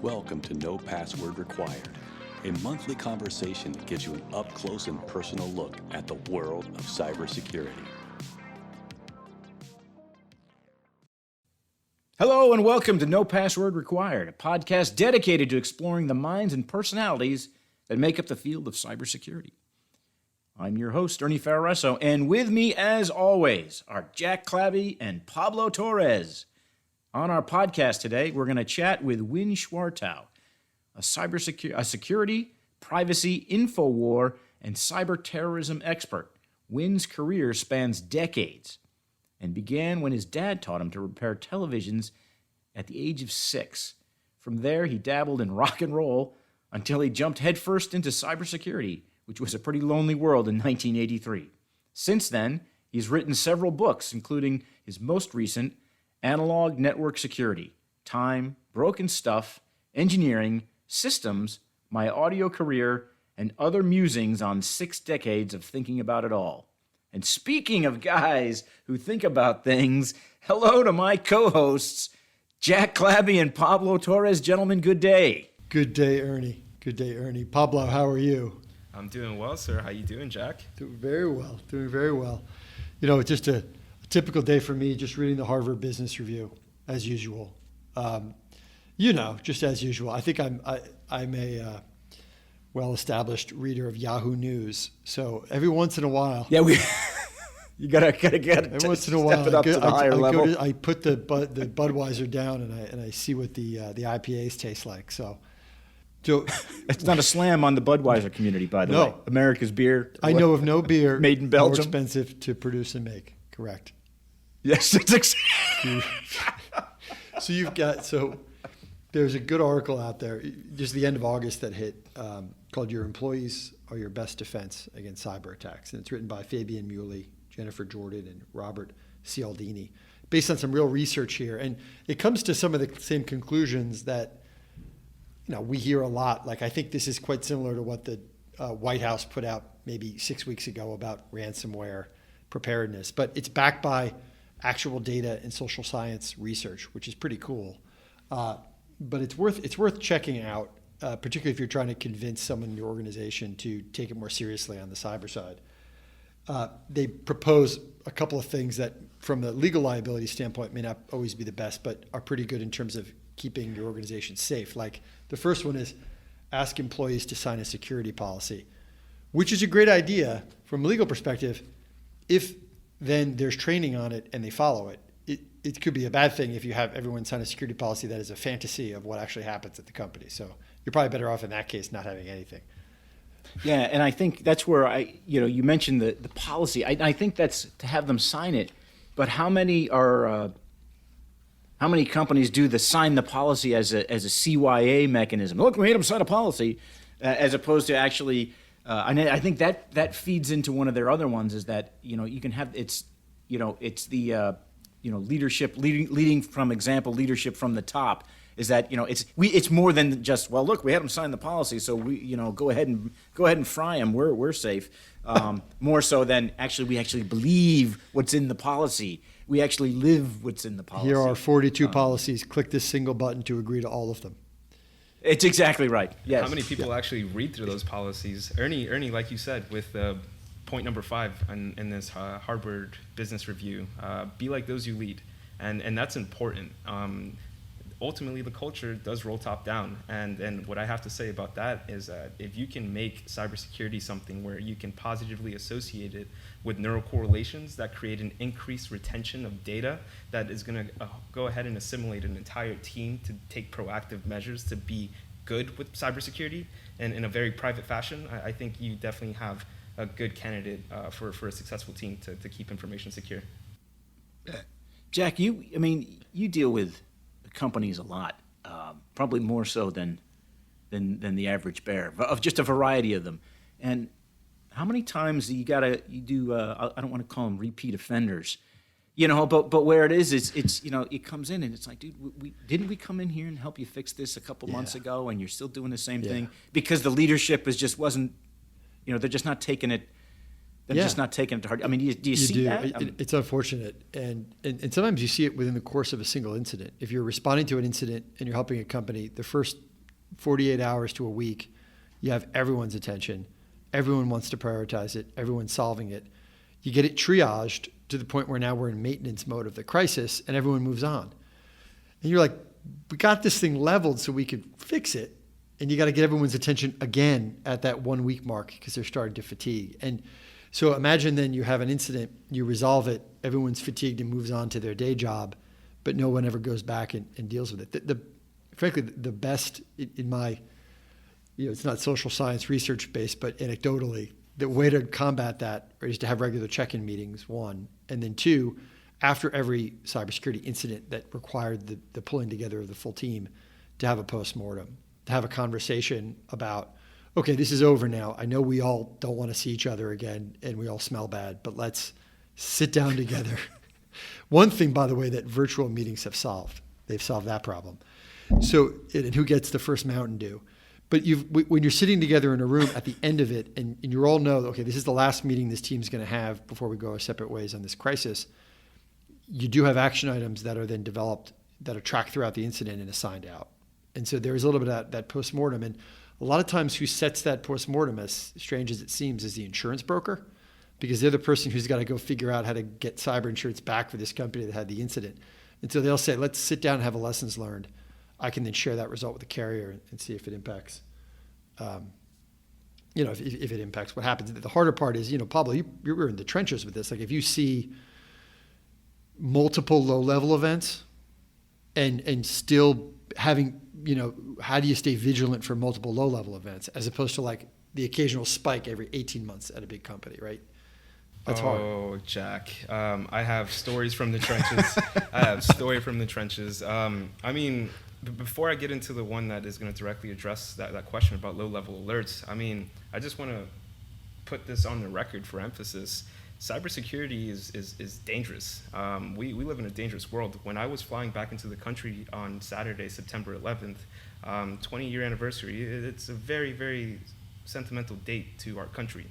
Welcome to No Password Required, a monthly conversation that gives you an up-close and personal look at the world of cybersecurity. Hello and welcome to No Password Required, a podcast dedicated to exploring the minds and personalities that make up the field of cybersecurity. I'm your host, Ernie, and with me, as always, are Jack Clabby and Pablo Torres. On our podcast today, we're going to chat with Winn Schwartau, a security, privacy, Infowar, and cyber-terrorism expert. Winn's career spans decades and began when his dad taught him to repair televisions at the age of 6. From there, he dabbled in rock and roll until he jumped headfirst into cybersecurity, which was a pretty lonely world in 1983. Since then, he's written several books, including his most recent, Analog Network Security, Time, Broken Stuff, Engineering, Systems, My Audio Career, and Other Musings on 6 decades of thinking about it all. And speaking of guys who think about things, hello to my co-hosts, Jack Clabby and Pablo Torres. Gentlemen, good day. Good day, Ernie. Good day, Ernie. Pablo, how are you? I'm doing well, sir. How you doing, Jack? Doing very well. Doing very well. You know, it's just a typical day for me, just reading the Harvard Business Review, as usual. Just as usual. I think I'm a well-established reader of Yahoo News. So every once in a while, you gotta get every once in a while, it up to the higher level. I put the Budweiser down and I see what the IPAs taste like. So it's not a slam on the Budweiser community, by the way. America's beer. I know of no beer made in Belgium more expensive to produce and make. Correct. Yes, it's So there's a good article out there, just the end of August that hit, called "Your Employees Are Your Best Defense Against Cyber Attacks," and it's written by Fabian Muley, Jennifer Jordan, and Robert Cialdini, based on some real research here, and it comes to some of the same conclusions that we hear a lot. Like, I think this is quite similar to what the White House put out maybe 6 weeks ago about ransomware preparedness, but it's backed by actual data and social science research, which is pretty cool. But it's worth checking out, particularly if you're trying to convince someone in your organization to take it more seriously on the cyber side. They propose a couple of things that, from the legal liability standpoint, may not always be the best, but are pretty good in terms of keeping your organization safe. Like, the first one is ask employees to sign a security policy, which is a great idea from a legal perspective if then there's training on it and they follow it. It could be a bad thing if you have everyone sign a security policy that is a fantasy of what actually happens at the company. So you're probably better off in that case not having anything. Yeah, and I think that's where you mentioned the policy. I think that's to have them sign it, but how many companies do the sign the policy as a CYA mechanism? Look, we made them sign a policy, as opposed to actually. And I think that feeds into one of their other ones, is that you can have it's the leadership leading from example, leadership from the top. Is that it's more than just, well, look, we had them sign the policy, so we go ahead and fry them. We're safe. More so than we actually believe what's in the policy. We actually live what's in the policy. Here are 42 policies. Click this single button to agree to all of them. It's exactly right. Yes. How many people actually read through those policies? Ernie, like you said, with point number 5 in this Harvard Business Review, be like those you lead, and that's important. Ultimately, the culture does roll top down, and what I have to say about that is that if you can make cybersecurity something where you can positively associate it with neural correlations that create an increased retention of data that is going to go ahead and assimilate an entire team to take proactive measures to be good with cybersecurity and in a very private fashion, I think you definitely have a good candidate for a successful team to keep information secure. Jack, you deal with companies a lot, probably more so than the average bear, of just a variety of them. And how many times do you do? I don't want to call them repeat offenders, but where it is, it comes in and it's like, dude, didn't we come in here and help you fix this a couple months ago, and you're still doing the same thing because the leadership wasn't, they're just not taking it. They're just not taking it to heart. I mean, do you see that? It's unfortunate. And sometimes you see it within the course of a single incident. If you're responding to an incident and you're helping a company, the first 48 hours to a week, you have everyone's attention. Everyone wants to prioritize it. Everyone's solving it. You get it triaged to the point where now we're in maintenance mode of the crisis and everyone moves on. And you're like, we got this thing leveled so we could fix it. And you got to get everyone's attention again at that 1 week mark because they're starting to fatigue. And so imagine then you have an incident, you resolve it, everyone's fatigued and moves on to their day job, but no one ever goes back and deals with it. Frankly, the best in my, it's not social science research based, but anecdotally, the way to combat that is to have regular check-in meetings, one, and then two, after every cybersecurity incident that required the pulling together of the full team, to have a postmortem, to have a conversation about, okay, this is over now. I know we all don't want to see each other again and we all smell bad, but let's sit down together. One thing, by the way, that virtual meetings have solved, they've solved that problem. So, and who gets the first Mountain Dew? But when you're sitting together in a room at the end of it and you all know, okay, this is the last meeting this team's going to have before we go our separate ways on this crisis, you do have action items that are then developed that are tracked throughout the incident and assigned out. And so there's a little bit of that postmortem. And a lot of times who sets that postmortem, as strange as it seems, is the insurance broker, because they're the person who's got to go figure out how to get cyber insurance back for this company that had the incident. And so they'll say, let's sit down and have a lessons learned. I can then share that result with the carrier and see if it impacts, if it impacts what happens. The harder part is, Pablo, you were in the trenches with this. Like if you see multiple low-level events and still having, how do you stay vigilant for multiple low-level events as opposed to like the occasional spike every 18 months at a big company, right? That's hard. Oh, Jack. I have stories from the trenches. Before I get into the one that is going to directly address that question about low-level alerts, I just want to put this on the record for emphasis. Cybersecurity is dangerous. We live in a dangerous world. When I was flying back into the country on Saturday, September 11th, 20-year anniversary, it's a very, very sentimental date to our country.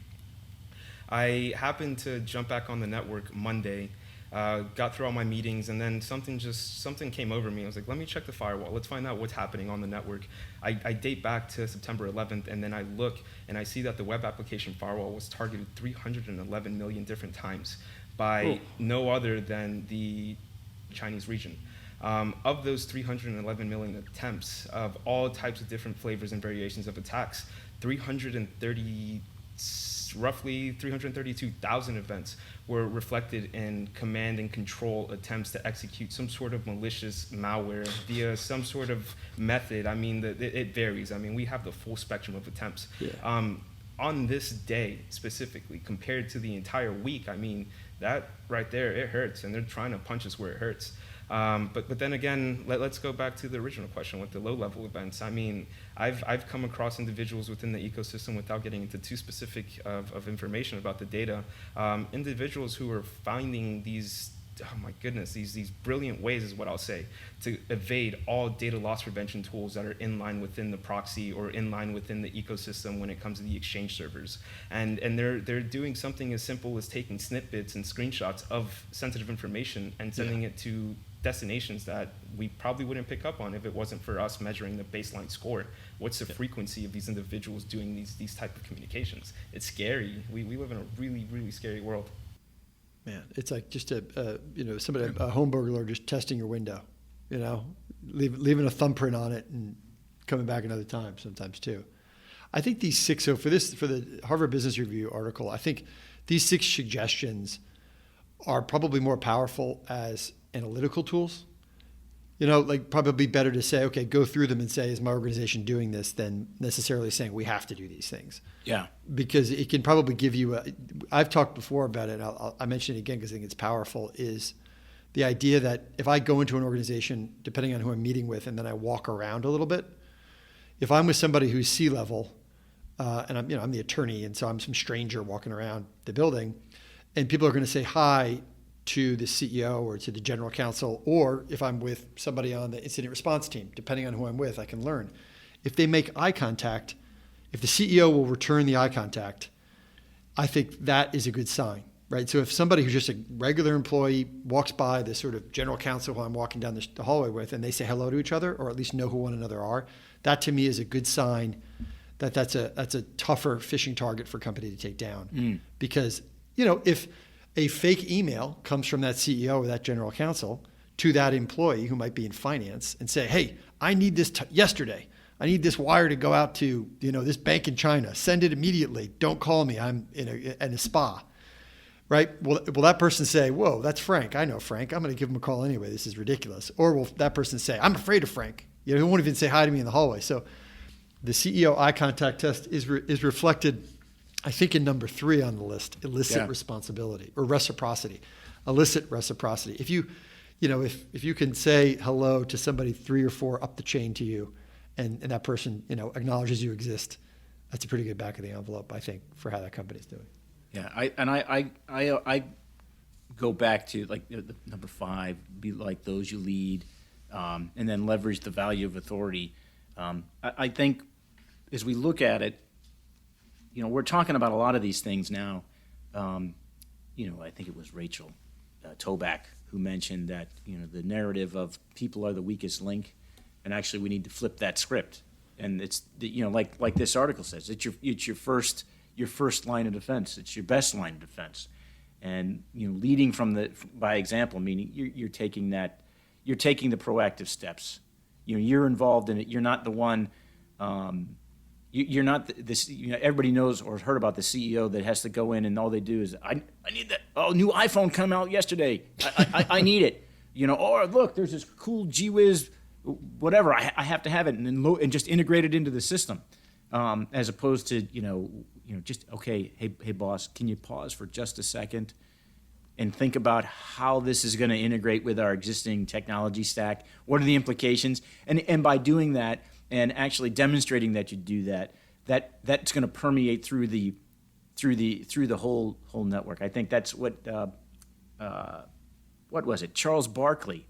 I happened to jump back on the network Monday, got through all my meetings, and then something came over me. I was like, let me check the firewall. Let's find out what's happening on the network. I date back to September 11th, and then I look, and I see that the web application firewall was targeted 311 million different times by no other than the Chinese region. Of those 311 million attempts of all types of different flavors and variations of attacks, roughly 332,000 events were reflected in command and control attempts to execute some sort of malicious malware via some sort of method. It varies. We have the full spectrum of attempts. Yeah. On this day specifically, compared to the entire week, that right there, it hurts, and they're trying to punch us where it hurts. But then again, let's go back to the original question with the low-level events. I've come across individuals within the ecosystem, without getting into too specific of information about the data, individuals who are finding these, these brilliant ways is what I'll say, to evade all data loss prevention tools that are in line within the proxy or in line within the ecosystem when it comes to the exchange servers. And they're doing something as simple as taking snippets and screenshots of sensitive information and sending it to destinations that we probably wouldn't pick up on if it wasn't for us measuring the baseline score. What's the frequency of these individuals doing these type of communications? It's scary. We live in a really, really scary world. Man, it's like just a home burglar just testing your window, leaving a thumbprint on it and coming back another time sometimes too. I think these six, for the Harvard Business Review article, I think these 6 suggestions are probably more powerful as analytical tools. Probably better to say, okay, go through them and say, is my organization doing this, than necessarily saying we have to do these things. Yeah. Because it can probably give you I've talked before about it, I mention it again because I think it's powerful, is the idea that if I go into an organization, depending on who I'm meeting with, and then I walk around a little bit, if I'm with somebody who's C-level, and I'm the attorney, and so I'm some stranger walking around the building, and people are going to say hi to the CEO or to the general counsel, or if I'm with somebody on the incident response team, depending on who I'm with, I can learn. If they make eye contact, if the CEO will return the eye contact, I think that is a good sign. right? So if somebody who's just a regular employee walks by the sort of general counsel who I'm walking down the hallway with, and they say hello to each other, or at least know who one another are, that to me is a good sign that that's a tougher phishing target for a company to take down. Because, if a fake email comes from that CEO or that general counsel to that employee who might be in finance and say, hey, I need this yesterday. I need this wire to go out to, this bank in China. Send it immediately. Don't call me. I'm in a spa. Right? Will that person say, whoa, that's Frank. I know Frank. I'm going to give him a call anyway. This is ridiculous. Or will that person say, I'm afraid of Frank. He won't even say hi to me in the hallway. So the CEO eye contact test is reflected, I think, in number 3 on the list, illicit responsibility or reciprocity. Illicit reciprocity. If you can say hello to somebody 3 or 4 up the chain to you, and that person, acknowledges you exist, that's a pretty good back of the envelope, I think, for how that company's doing. Yeah, I go back to like the number 5, be like those you lead, and then leverage the value of authority. I think as we look at it, we're talking about a lot of these things now. I think it was Rachel Toback who mentioned that the narrative of people are the weakest link, and actually we need to flip that script. And it's like this article says, it's your first line of defense. It's your best line of defense, and leading by example, meaning you're taking the proactive steps. You're involved in it. You're not the one. You're not this. Everybody knows or heard about the CEO that has to go in and all they do is I need that. Oh, new iPhone come out yesterday. I need it. Or look, there's this cool G-Wiz, whatever. I have to have it and just integrate it into the system, as opposed to just okay. Hey boss, can you pause for just a second and think about how this is going to integrate with our existing technology stack? What are the implications? And by doing that and actually demonstrating that you do that's going to permeate through the whole network. I think that's what was it? Charles Barkley.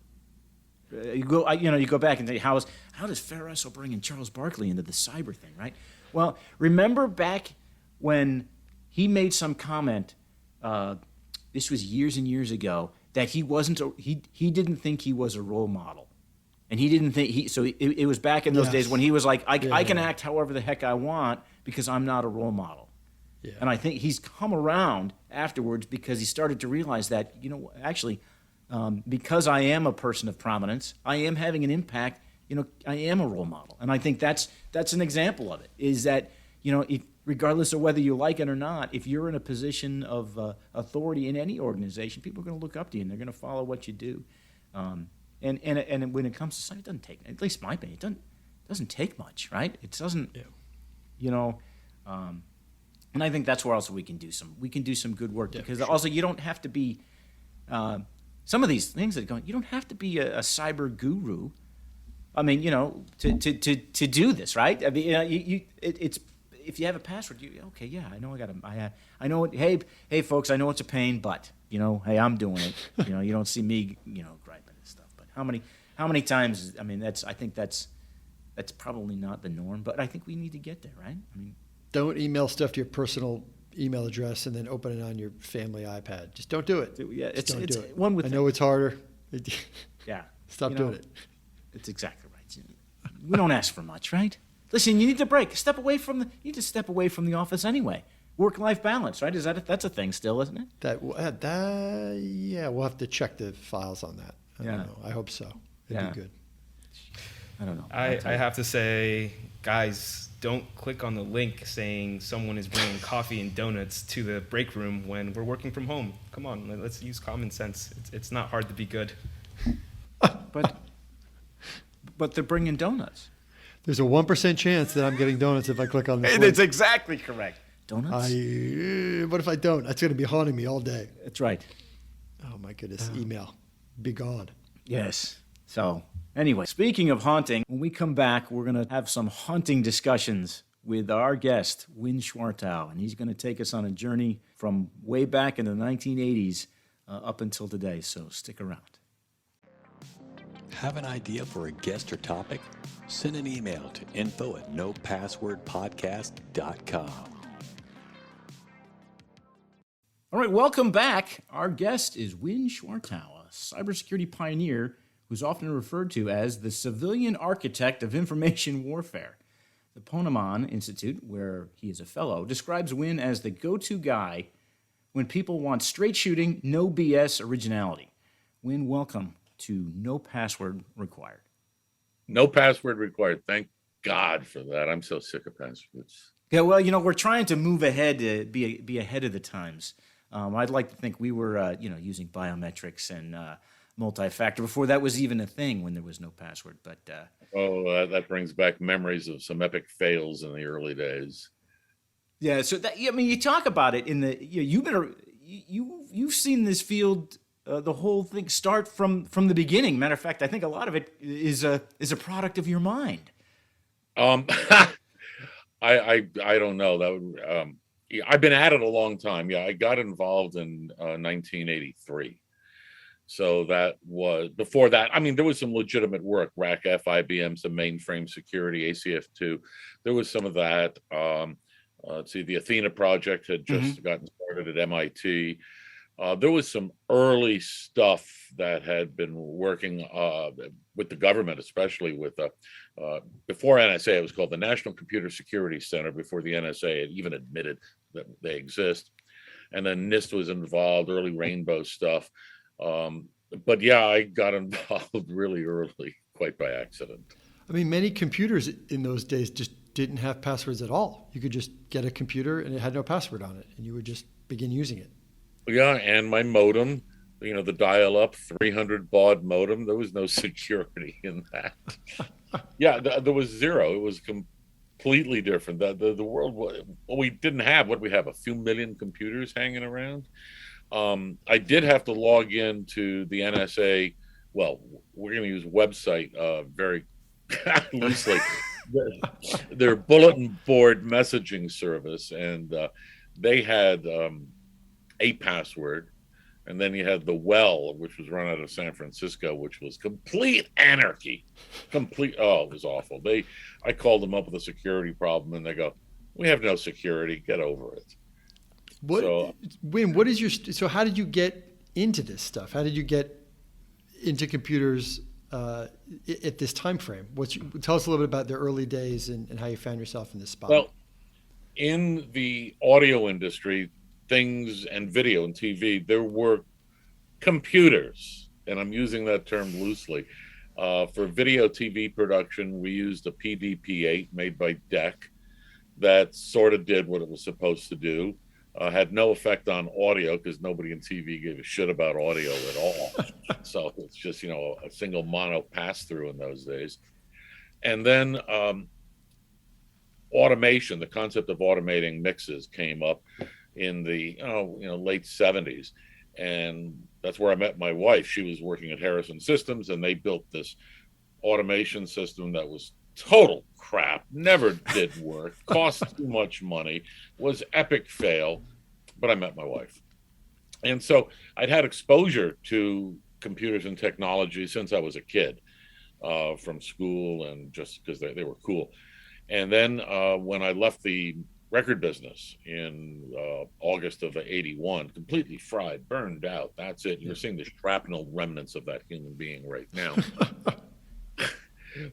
You go back and say, how does Ferreso bring in Charles Barkley into the cyber thing, right? Well, remember back when he made some comment. This was years and years ago, that he didn't think he was a role model. And he didn't think so it was back in those days when he was like, I can act however the heck I want because I'm not a role model. Yeah. And I think he's come around afterwards because he started to realize that, actually, because I am a person of prominence, I am having an impact, I am a role model. And I think that's an example of it, is that, regardless of whether you like it or not, if you're in a position of authority in any organization, people are going to look up to you and they're going to follow what you do. And when it comes to something, it doesn't take, at least my opinion, it doesn't take much, right? It doesn't, and I think that's where also we can do some good work, because also you don't have to be some of these things that are going. You don't have to be a cyber guru. I mean, to do this, right? I mean, it's if you have a password, I know I know it. Hey, folks, I know it's a pain, but hey, I'm doing it. You don't see me, griping and stuff. But how many times? I mean, I think that's probably not the norm, but I think we need to get there, right? I mean, don't email stuff to your personal email address and then open it on your family iPad. Just don't do it. Yeah, it's don't do it. One would I know it's harder. Yeah, stop doing it. It's exactly right. We don't ask for much, right? Listen, you need to break. Step away from the office anyway. Work-life balance, right? That's a thing still, isn't it? Yeah, we'll have to check the files on that. I don't know. I hope so. It'd be good. I don't know. I have to say, guys, don't click on the link saying someone is bringing coffee and donuts to the break room when we're working from home. Come on, let's use common sense. It's not hard to be good. But they're bringing donuts. There's a 1% chance that I'm getting donuts if I click on this link. That's exactly correct. Donuts? What if I don't? That's going to be haunting me all day. That's right. Oh, my goodness. Email. Be gone. Yes. So, anyway, speaking of haunting, when we come back, we're going to have some haunting discussions with our guest, Winn Schwartau, and he's going to take us on a journey from way back in the 1980s up until today, so stick around. Have an idea for a guest or topic? Send an email to info@nopasswordpodcast.com. All right, welcome back. Our guest is Winn Schwartau, a cybersecurity pioneer who's often referred to as the civilian architect of information warfare. The Ponemon Institute, where he is a fellow, describes Winn as the go-to guy when people want straight shooting, no BS originality. Winn, welcome to No Password Required. No password required. Thank God for that. I'm so sick of passwords. Yeah, well, we're trying to move ahead, to be ahead of the times. I'd like to think we were, using biometrics and multi-factor before that was even a thing when there was no password. But that brings back memories of some epic fails in the early days. Yeah, so you talk about it in the you've seen this field, the whole thing start from the beginning. Matter of fact, I think a lot of it is a product of your mind. I don't know. That would, I've been at it a long time. Yeah, I got involved in 1983. So that was before that. I mean, there was some legitimate work, RACF, IBM, some mainframe security, ACF2. There was some of that. Let's see, the Athena project had just gotten started at MIT. There was some early stuff that had been working with the government, especially with before NSA, it was called the National Computer Security Center, before the NSA had even admitted that they exist. And then NIST was involved, early Rainbow stuff. But yeah, I got involved really early, quite by accident. I mean, many computers in those days just didn't have passwords at all. You could just get a computer and it had no password on it, and you would just begin using it. Yeah, and my modem, the dial-up 300 baud modem, there was no security in that. Yeah, there was zero. It was completely different. The world, we didn't have, what we have, a few million computers hanging around. I did have to log in to the NSA. Well, we're going to use website very loosely. Their bulletin board messaging service, and they had a password, and then you had the Well, which was run out of San Francisco, which was complete anarchy. It was awful. I called them up with a security problem, and they go, "We have no security. Get over it." Winn, how did you get into this stuff? How did you get into computers at this time frame? Tell us a little bit about the early days and how you found yourself in this spot. Well, in the audio industry, things and video and TV, there were computers, and I'm using that term loosely. For video TV production, we used a PDP-8 made by DEC that sort of did what it was supposed to do. Had no effect on audio because nobody in TV gave a shit about audio at all. So it's just, a single mono pass-through in those days. And then automation, the concept of automating mixes came up in the late 70s. And that's where I met my wife. She was working at Harrison Systems, and they built this automation system that was total crap, never did work, cost too much money, was epic fail, but I met my wife. And so I'd had exposure to computers and technology since I was a kid, from school, and just because they were cool. And then when I left the record business in August of '81, completely fried, burned out, that's it. You're seeing the shrapnel remnants of that human being right now.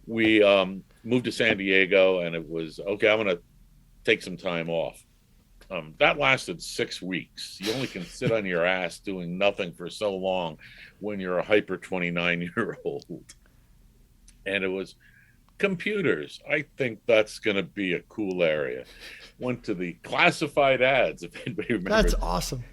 We moved to San Diego, and it was, okay, I'm going to take some time off. That lasted 6 weeks. You only can sit on your ass doing nothing for so long when you're a hyper 29-year-old. And it was computers. I think that's going to be a cool area. Went to the classified ads, if anybody remembers. That's awesome.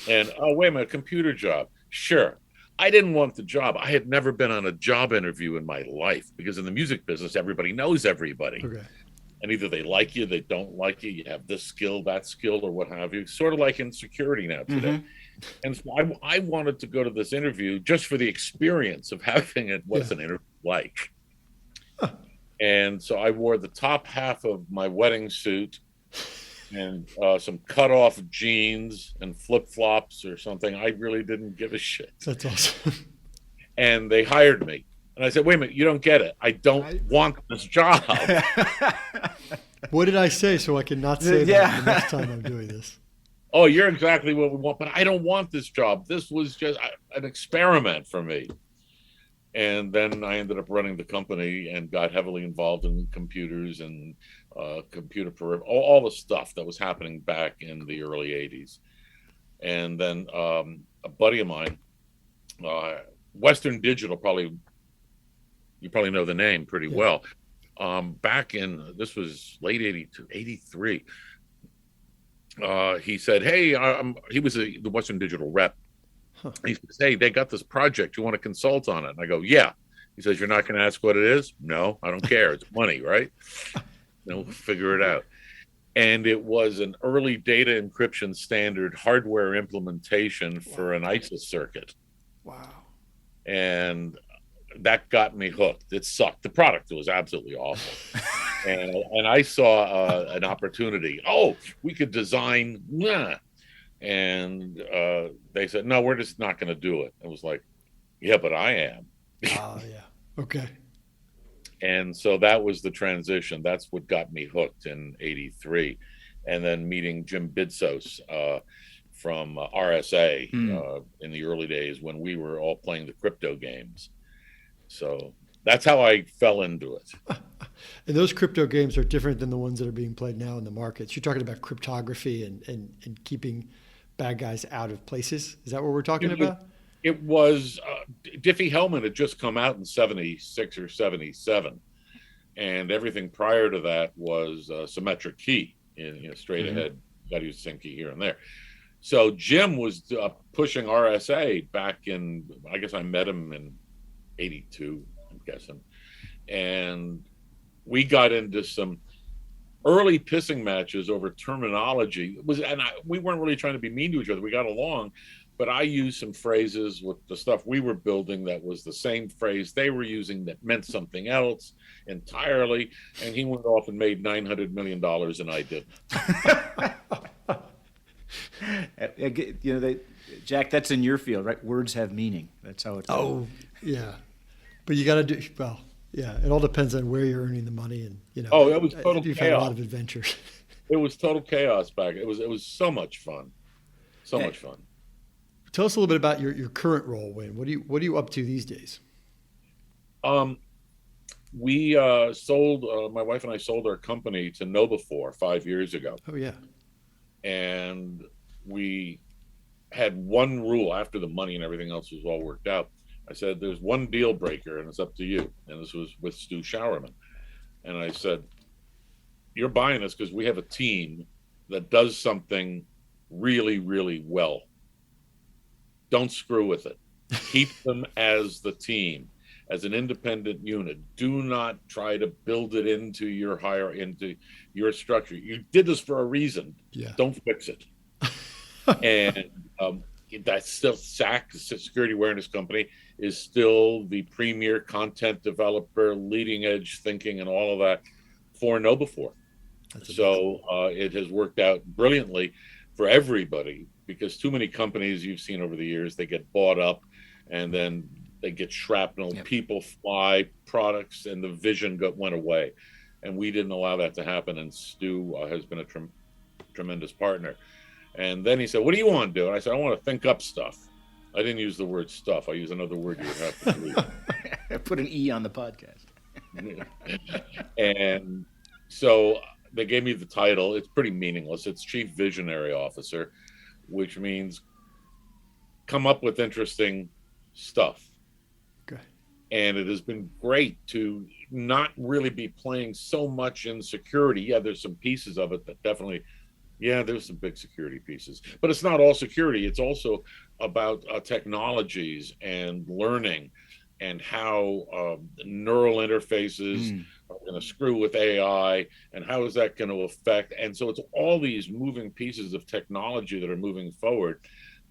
And, oh, wait a minute, computer job. Sure. I didn't want the job. I had never been on a job interview in my life, because in the music business, everybody knows everybody. Okay. And either they like you, they don't like you, you have this skill, that skill, or what have you. Sort of like in security now today. And so I wanted to go to this interview just for the experience of having it. What's an interview like? And so I wore the top half of my wedding suit and some cut-off jeans and flip-flops or something. I really didn't give a shit. That's awesome. And they hired me. And I said, wait a minute, you don't get it. I don't want this job. What did I say so I can not say that the next time I'm doing this? oh, you're exactly what we want, but I don't want this job. This was just an experiment for me. And then I ended up running the company and got heavily involved in computers and computer all the stuff that was happening back in the early 80s. And then a buddy of mine, Western Digital, you probably know the name pretty well. Back in, this was late 82, 83. He said, hey, he was the Western Digital rep. He says, hey, they got this project. You want to consult on it? And I go, yeah. He says, you're not going to ask what it is? No, I don't care. It's money, right? Figure it out. And it was an early data encryption standard hardware implementation for an ISIS circuit. Wow. And that got me hooked. It sucked. The product was absolutely awful. and I saw an opportunity. Oh, we could design. And they said, no, we're just not going to do it. I was like, yeah, but I am. Oh, yeah. Okay. And so that was the transition. That's what got me hooked in 83. And then meeting Jim Bidsos from RSA in the early days when we were all playing the crypto games. So that's how I fell into it. And those crypto games are different than the ones that are being played now in the markets. You're talking about cryptography and keeping bad guys out of places. Is that what we're talking about? It was Diffie-Hellman had just come out in 76 or 77. And everything prior to that was symmetric key, straight ahead. Got to use the same key here and there. So Jim was pushing RSA back in, I guess I met him in 82, I'm guessing. And we got into some early pissing matches over terminology. We weren't really trying to be mean to each other. We got along, but I used some phrases with the stuff we were building that was the same phrase they were using that meant something else entirely. And he went off and made $900 million and I didn't. Jack, that's in your field, right? Words have meaning. That's how it's. Oh, yeah. But you got to do, well, yeah, it all depends on where you're earning the money and, Oh, it was total you've chaos. had a lot of adventures. It was total chaos back. It was so much fun. So much fun. Tell us a little bit about your current role, Winn. What are you up to these days? We sold, my wife and I sold our company to KnowBe4 5 years ago. Oh, yeah. And we had one rule after the money and everything else was all worked out. I said, there's one deal breaker and it's up to you. And this was with Stu Showerman. And I said, you're buying this because we have a team that does something really, really well. Don't screw with it. Keep them as the team, as an independent unit. Do not try to build it into your structure. You did this for a reason. Yeah. Don't fix it. And that's still SAC, Security Awareness Company, is still the premier content developer, leading edge thinking and all of that for KnowBe4. So it has worked out brilliantly for everybody, because too many companies you've seen over the years, they get bought up and then they get shrapnel, people fly, products, and the vision went away. And we didn't allow that to happen. And Stu has been a tremendous partner. And then he said, what do you want to do? And I said, I want to think up stuff. I didn't use the word stuff. I use another word you would have to believe. Put an E on the podcast. And so they gave me the title. It's pretty meaningless. It's Chief Visionary Officer, which means come up with interesting stuff. Okay. And it has been great to not really be playing so much in security. Yeah, there's some pieces of it that definitely, there's some big security pieces, but it's not all security. It's also about technologies and learning and how neural interfaces are going to screw with AI and how is that going to affect. And so it's all these moving pieces of technology that are moving forward.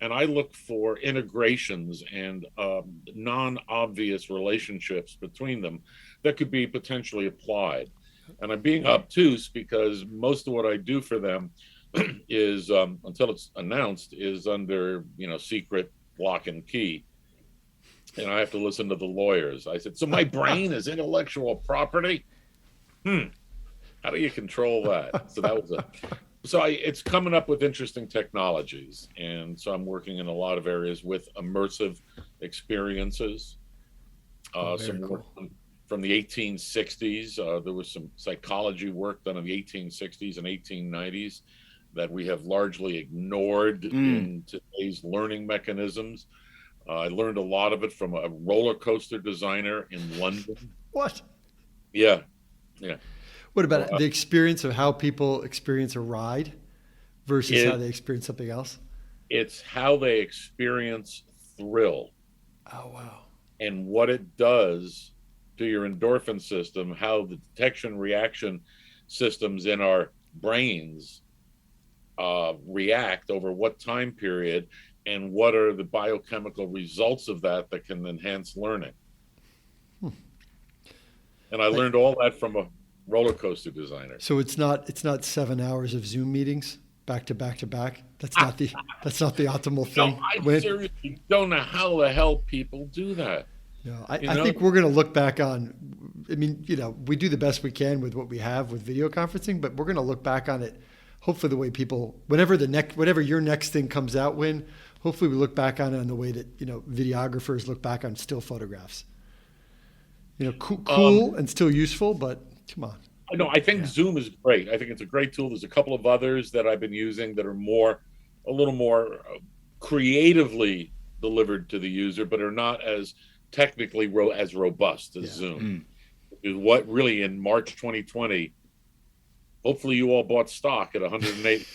And I look for integrations and non-obvious relationships between them that could be potentially applied. And I'm being obtuse because most of what I do for them is, until it's announced, is under, secret lock and key. And I have to listen to the lawyers. I said, so my brain is intellectual property? How do you control that? So that was So it's coming up with interesting technologies. And so I'm working in a lot of areas with immersive experiences. Some work from the 1860s. There was some psychology work done in the 1860s and 1890s that we have largely ignored in today's learning mechanisms. I learned a lot of it from a roller coaster designer in London. What? Yeah. What about the experience of how people experience a ride versus how they experience something else? It's how they experience thrill. Oh, wow. And what it does to your endorphin system, how the detection reaction systems in our brains react over what time period, and what are the biochemical results of that can enhance learning. And I learned all that from a roller coaster designer. So it's not 7 hours of Zoom meetings back to back to back. That's not the optimal thing. No, I seriously don't know how the hell people do that. No, I think we're going to look back on. I mean, we do the best we can with what we have with video conferencing, but we're going to look back on it. Hopefully, the way people, whatever your next thing comes out, Winn, hopefully we look back on it in the way that videographers look back on still photographs. Cool and still useful, but come on. No, I think Zoom is great. I think it's a great tool. There's a couple of others that I've been using that are a little more creatively delivered to the user, but are not as technically as robust as Zoom. Is what really in March 2020. Hopefully, you all bought stock at 108.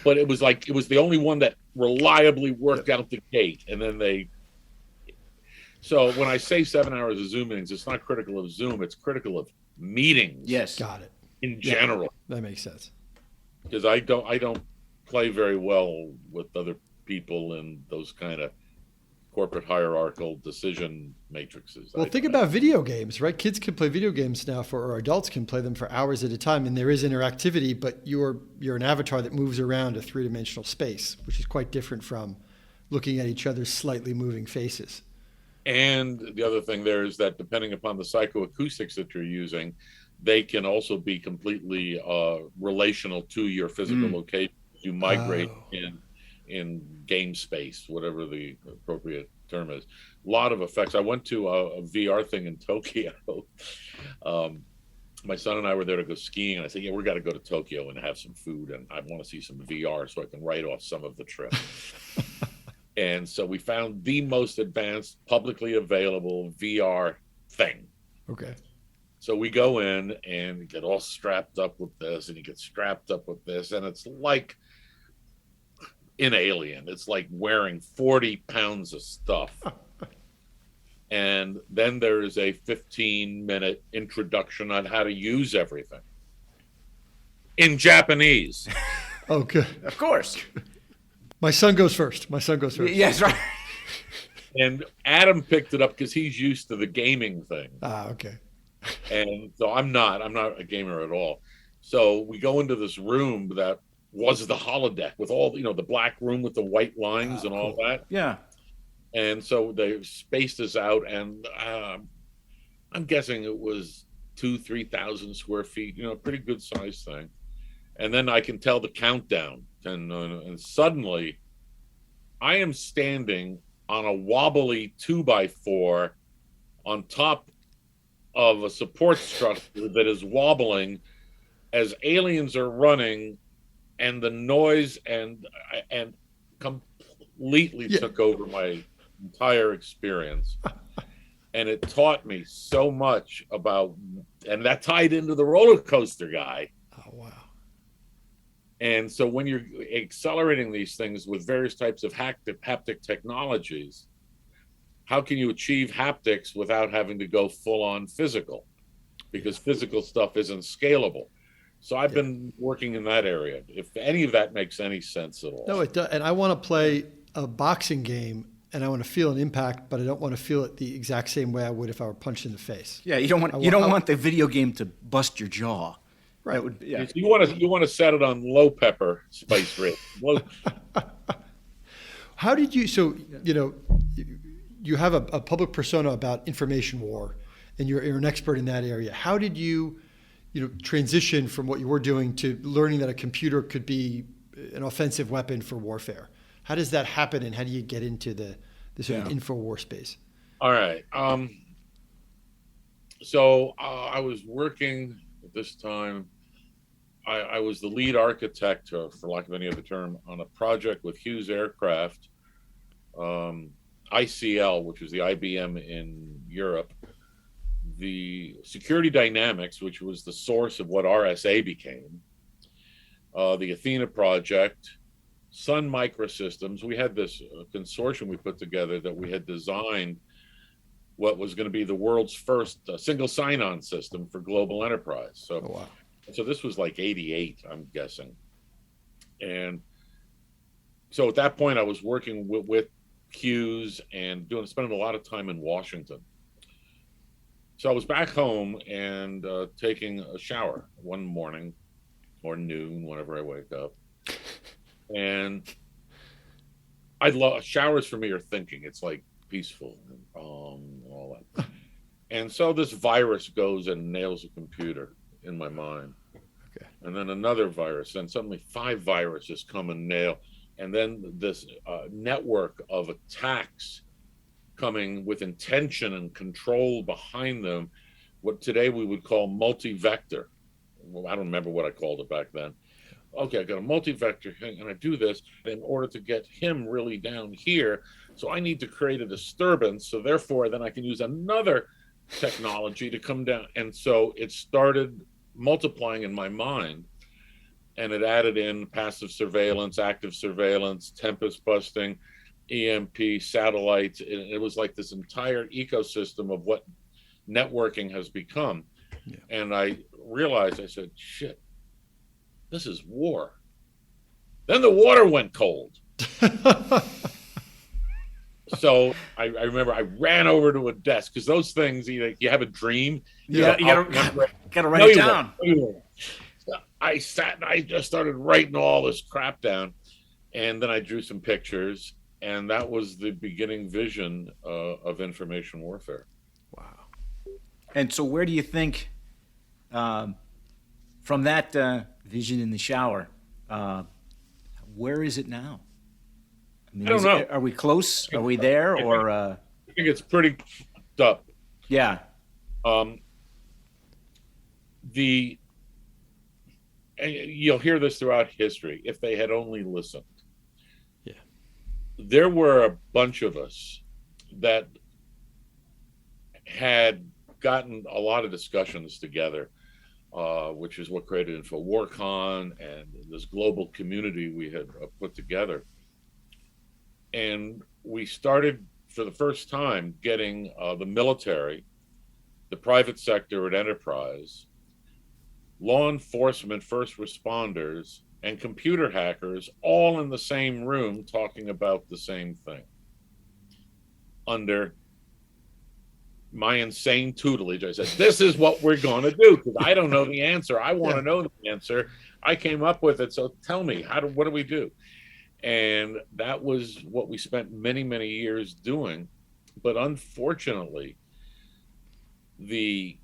But it was the only one that reliably worked out the gate, and then So when I say 7 hours of Zoom meetings, it's not critical of Zoom; it's critical of meetings. Yes, got it. In general, that makes sense. Because I don't play very well with other people in those kind of corporate hierarchical decision matrices. Well, think about video games, right? Kids can play video games now, or adults can play them for hours at a time, and there is interactivity, but you're an avatar that moves around a three-dimensional space, which is quite different from looking at each other's slightly moving faces. And the other thing there is that depending upon the psychoacoustics that you're using, they can also be completely relational to your physical location. You migrate in game space, whatever the appropriate term is. A lot of effects. I went to a VR thing in Tokyo. My son and I were there to go skiing, and I said, we got to go to Tokyo and have some food, and I want to see some VR so I can write off some of the trip. And so we found the most advanced, publicly available VR thing. Okay. So we go in and get all strapped up with this, and you get strapped up with this, and it's like in Alien. It's like wearing 40 pounds of stuff. And then there is a 15-minute introduction on how to use everything in Japanese. Oh, good. of course. My son goes first. Yes, right. And Adam picked it up because he's used to the gaming thing. Okay. And so I'm not a gamer at all. So we go into this room that was the holodeck with all, the black room with the white lines and all that. Yeah. And so they spaced us out, and I'm guessing it was 2,000-3,000 square feet, pretty good size thing. And then I can tell the countdown, and suddenly I am standing on a wobbly 2x4 on top of a support structure that is wobbling as aliens are running, and the noise and completely took over my entire experience. And it taught me so much about, and that tied into the roller coaster guy. Oh, wow. And so when you're accelerating these things with various types of haptic technologies, how can you achieve haptics without having to go full on physical? Because physical stuff isn't scalable. So I've been working in that area, if any of that makes any sense at all. No, it does. And I want to play a boxing game, and I want to feel an impact, but I don't want to feel it the exact same way I would if I were punched in the face. Yeah, you don't want the video game to bust your jaw. Right. So you want to set it on low pepper spice rate. How did you? So you have a public persona about information war, and you're an expert in that area. How did you transition from what you were doing to learning that a computer could be an offensive weapon for warfare? How does that happen, and how do you get into the sort of Infowar space? All right. So I was working at this time. I was the lead architect, for lack of any other term, on a project with Hughes Aircraft, ICL, which was the IBM in Europe, the Security Dynamics, which was the source of what RSA became, the Athena project, Sun Microsystems. We had this consortium we put together that we had designed what was going to be the world's first single sign-on system for global enterprise. So, wow. So this was like 88, I'm guessing. And so at that point, I was working with Hughes and spending a lot of time in Washington. So I was back home and taking a shower one morning or noon, whenever I wake up. And I love showers. For me are thinking. It's like peaceful and all that. And so this virus goes and nails a computer in my mind. Okay. And then another virus, and suddenly 5 viruses come and nail. And then this network of attacks coming with intention and control behind them, what today we would call multi-vector. Well, I don't remember what I called it back then. Okay, I got a multi-vector thing, and I do this in order to get him really down here. So I need to create a disturbance. So therefore, then I can use another technology to come down. And so it started multiplying in my mind, and it added in passive surveillance, active surveillance, tempest busting, EMP, satellites. It was like this entire ecosystem of what networking has become. Yeah. And I realized, I said, shit, this is war. Then the water went cold. So I remember I ran over to a desk, because those things, you have a dream. Yeah, you gotta write it down. I sat and I just started writing all this crap down, and then I drew some pictures, and that was the beginning vision of information warfare. Wow. And so where do you think, from that vision in the shower, where is it now? I mean, I don't know. Are we close? Are we there? Or I think it's pretty up. Yeah. And you'll hear this throughout history, if they had only listened. Yeah. There were a bunch of us that had gotten a lot of discussions together, which is what created InfoWarCon and this global community we had put together. And we started for the first time getting the military, the private sector and enterprise, law enforcement, first responders, and computer hackers all in the same room talking about the same thing under my insane tutelage. I said, this is what we're going to do, because I don't know the answer. I want to know the answer. I came up with it. So tell me, what do we do? And that was what we spent many, many years doing. But unfortunately, the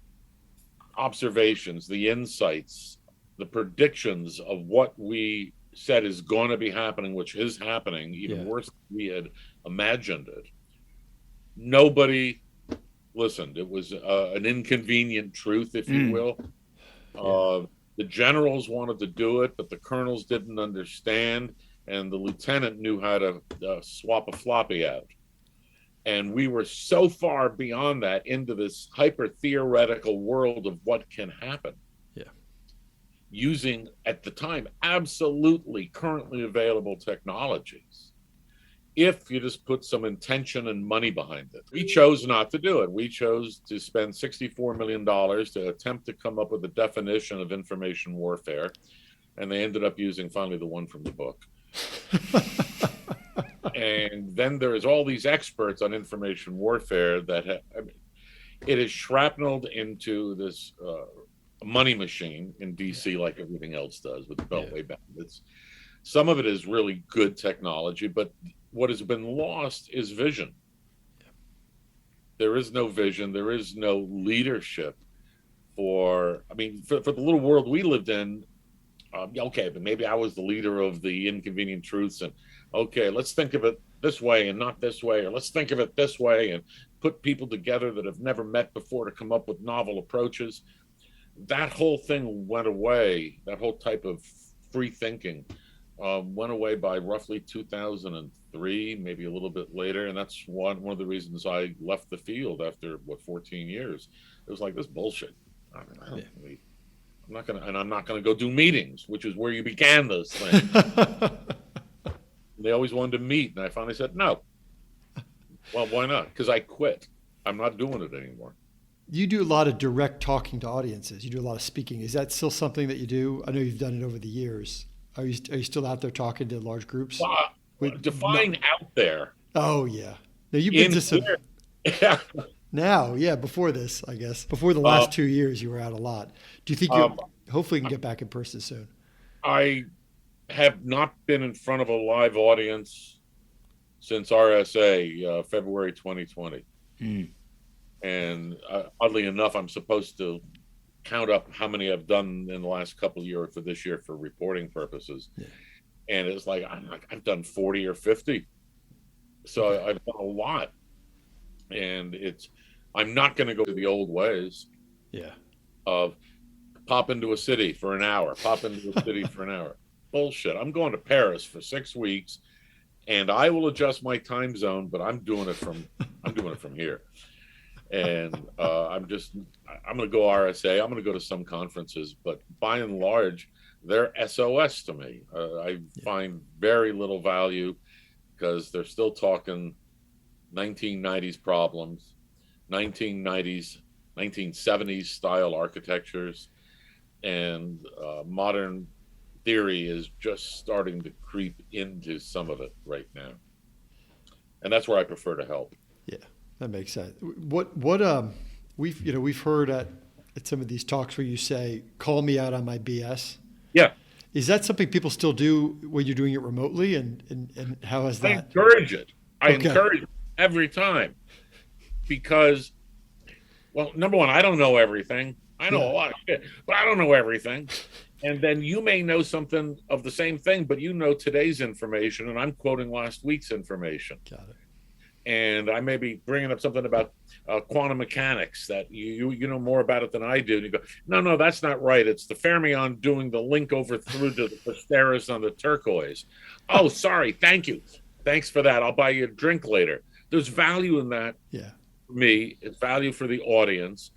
observations, the insights, the predictions of what we said is going to be happening, which is happening, even worse than we had imagined it. Nobody listened. It was an inconvenient truth, if you will. The generals wanted to do it, but the colonels didn't understand, and the lieutenant knew how to swap a floppy out. And we were so far beyond that into this hyper-theoretical world of what can happen. Yeah. Using, at the time, absolutely currently available technologies, if you just put some intention and money behind it. We chose not to do it. We chose to spend $64 million to attempt to come up with a definition of information warfare. And they ended up using finally the one from the book. And then there's all these experts on information warfare that it is shrapneled into this money machine in DC, like everything else does with the Beltway bandits. Some of it is really good technology, but what has been lost is vision. There is no vision. There is no leadership for the little world we lived in. Okay, but maybe I was the leader of the inconvenient truths, and okay, let's think of it this way and not this way, or let's think of it this way, and put people together that have never met before to come up with novel approaches. That whole thing went away. That whole type of free thinking went away by roughly 2003, maybe a little bit later, and that's one of the reasons I left the field after 14 years. It was like, this bullshit. I'm not gonna go do meetings, which is where you began those things. They always wanted to meet, and I finally said no. Well, why not? Because I quit. I'm not doing it anymore. You do a lot of direct talking to audiences. You do a lot of speaking. Is that still something that you do? I know you've done it over the years. Are you still out there talking to large groups? Define out there. Oh yeah. Now you've been to some. Yeah. Now, yeah, before this, I guess. Before the last 2 years, you were out a lot. Do you think you hopefully can get back in person soon? I have not been in front of a live audience since RSA, February 2020. And oddly enough, I'm supposed to count up how many I've done in the last couple of years for this year for reporting purposes. Yeah. And it's like, I've done 40 or 50. So I've done a lot. And I'm not going to go to the old ways. Yeah. Of pop into a city for an hour, Bullshit. I'm going to Paris for 6 weeks, and I will adjust my time zone, but I'm doing it from here. And I'm going to go RSA. I'm going to go to some conferences, but by and large, they're SOS to me. I find very little value because they're still talking 1990s problems, 1970s style architectures, and modern theory is just starting to creep into some of it right now. And that's where I prefer to help. Yeah, that makes sense. What we've heard at some of these talks where you say, call me out on my BS. Yeah. Is that something people still do when you're doing it remotely? And how is that? I encourage it. I encourage it every time. Because, well, number one, I don't know everything. I know a lot of shit, but I don't know everything. And then you may know something of the same thing, but you know today's information, and I'm quoting last week's information. Got it. And I may be bringing up something about quantum mechanics that you know more about it than I do. And you go, no, that's not right. It's the fermion doing the link over through to the Asteris on the turquoise. Oh, sorry. Thank you. Thanks for that. I'll buy you a drink later. There's value in that. Yeah. For me, it's value for the audience.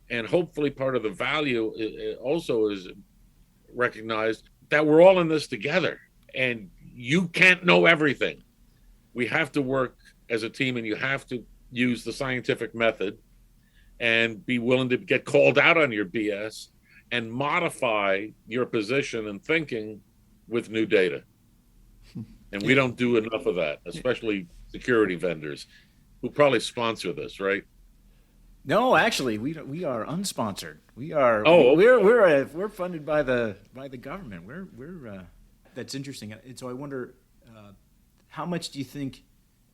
And hopefully part of the value also is recognized that we're all in this together. And you can't know everything. We have to work as a team, and you have to use the scientific method and be willing to get called out on your BS and modify your position and thinking with new data. And we don't do enough of that, especially security vendors who probably sponsor this, right? No, actually, we are unsponsored. We are. Oh, we're funded by the government. We're that's interesting. And so I wonder, how much do you think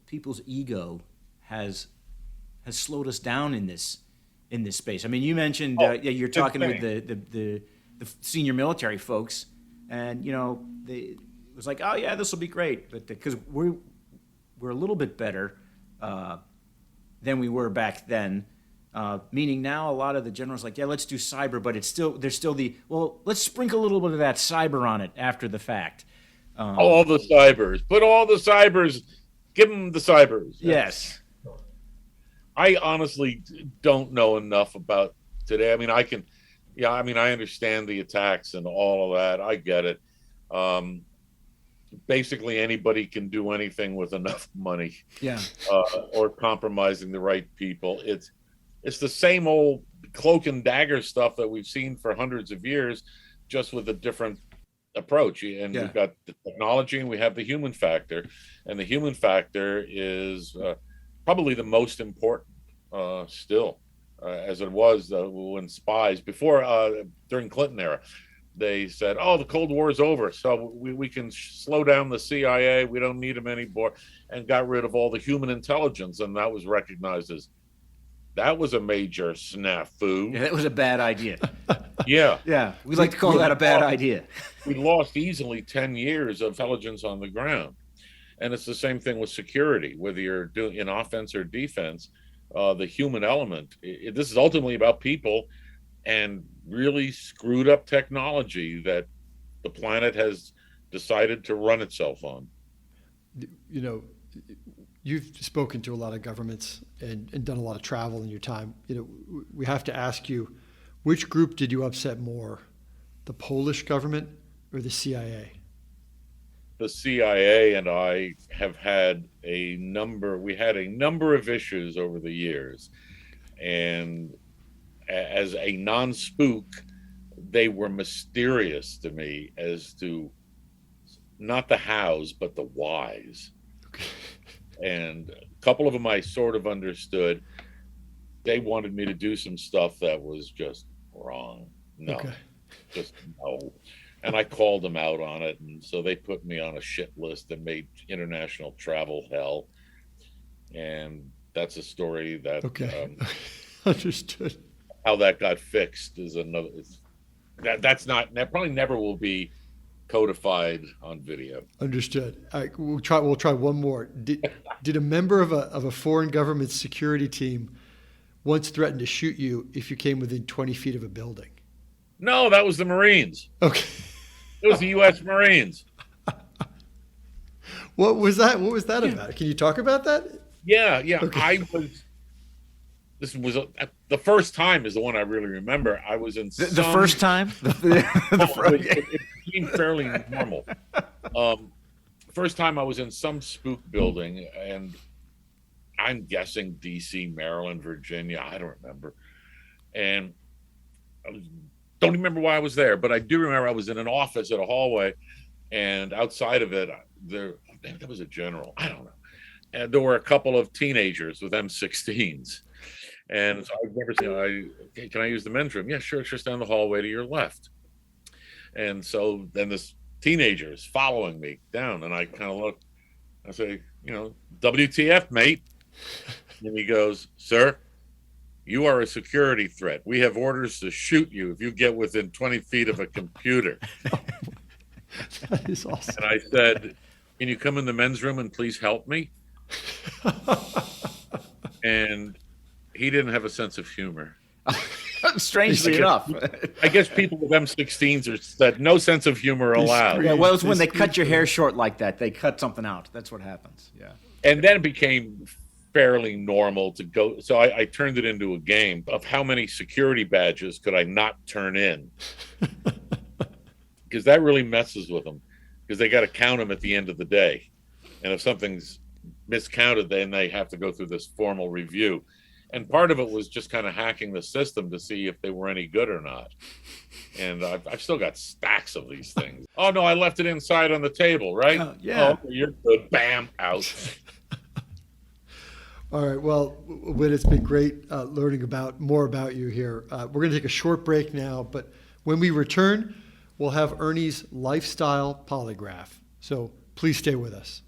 people's ego has slowed us down in this space? I mean, you mentioned you're talking with the senior military folks, and it was like, oh yeah, this will be great, but because we're a little bit better than we were back then. Meaning now a lot of the generals like, yeah, let's do cyber, but there's still let's sprinkle a little bit of that cyber on it after the fact. All the cybers, put all the cybers, give them the cybers. Yes. I honestly don't know enough about today. I mean, I understand the attacks and all of that. I get it. Basically anybody can do anything with enough money. Yeah. Or compromising the right people. It's the same old cloak and dagger stuff that we've seen for hundreds of years, just with a different approach. And we've got the technology and we have the human factor. And the human factor is probably the most important still, as it was when spies, during Clinton era, they said, oh, the Cold War is over, so we can slow down the CIA. We don't need them anymore, and got rid of all the human intelligence. And that was recognized as That was a major snafu. Yeah, that was a bad idea. Yeah. Yeah, we like to call that a bad idea. We lost easily 10 years of intelligence on the ground. And it's the same thing with security, whether you're doing in offense or defense, the human element. This is ultimately about people and really screwed up technology that the planet has decided to run itself on. You know, you've spoken to a lot of governments and done a lot of travel in your time. You know, we have to ask you, which group did you upset more, the Polish government or the CIA? The CIA and I have had we had a number of issues over the years. And as a non-spook, they were mysterious to me as to not the hows, but the whys. Okay. And a couple of them I sort of understood. They wanted me to do some stuff that was just wrong. No, okay. Just no. And I called them out on it. And so they put me on a shit list and made international travel hell. And that's a story that, okay. Understood. How that got fixed is another, that probably never will be codified on video. Understood. All right, we'll try one more. Did a member of a foreign government security team once threaten to shoot you if you came within 20 feet of a building? No, that was the Marines. Okay. It was the U.S. Marines. What was that about? Can you talk about that? Yeah. Okay. This was the first time is the one I really remember. I was in the first time. It became fairly normal. First time I was in some spook building, and I'm guessing D.C., Maryland, Virginia. I don't remember, and don't remember why I was there, but I do remember I was in an office at a hallway, and outside of it, there was a general. I don't know, and there were a couple of teenagers with M16s. And so I remember saying, hey, can I use the men's room? Yeah, sure. It's just down the hallway to your left. And so then this teenager is following me down, and I kind of look. I say, WTF, mate? And he goes, sir, you are a security threat. We have orders to shoot you if you get within 20 feet of a computer. That is awesome. And I said, can you come in the men's room and please help me? And he didn't have a sense of humor. Strangely enough. I guess people with M16s are said no sense of humor allowed. Yeah, well, it's when they cut your hair short like that. They cut something out. That's what happens. Yeah. And then it became fairly normal to go. So I turned it into a game of how many security badges could I not turn in? Because that really messes with them. Because they got to count them at the end of the day. And if something's miscounted, then they have to go through this formal review. And part of it was just kind of hacking the system to see if they were any good or not. And I've still got stacks of these things. Oh, no, I left it inside on the table, right? Yeah. Oh, you're good. Bam, out. All right. Well, Winn, it's been great learning more about you here. We're going to take a short break now, but when we return, we'll have Ernie's lifestyle polygraph. So please stay with us.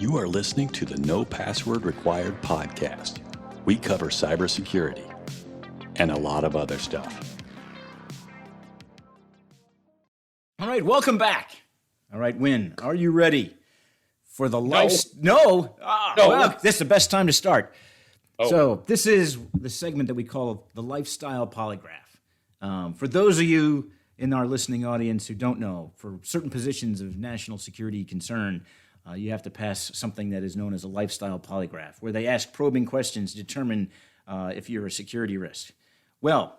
You are listening to the No Password Required podcast. We cover cybersecurity and a lot of other stuff. All right, welcome back. All right, Winn, are you ready for the No. No. Well, this is the best time to start. Oh. So this is the segment that we call the lifestyle polygraph. For those of you in our listening audience who don't know, for certain positions of national security concern, you have to pass something that is known as a lifestyle polygraph, where they ask probing questions to determine if you're a security risk. Well,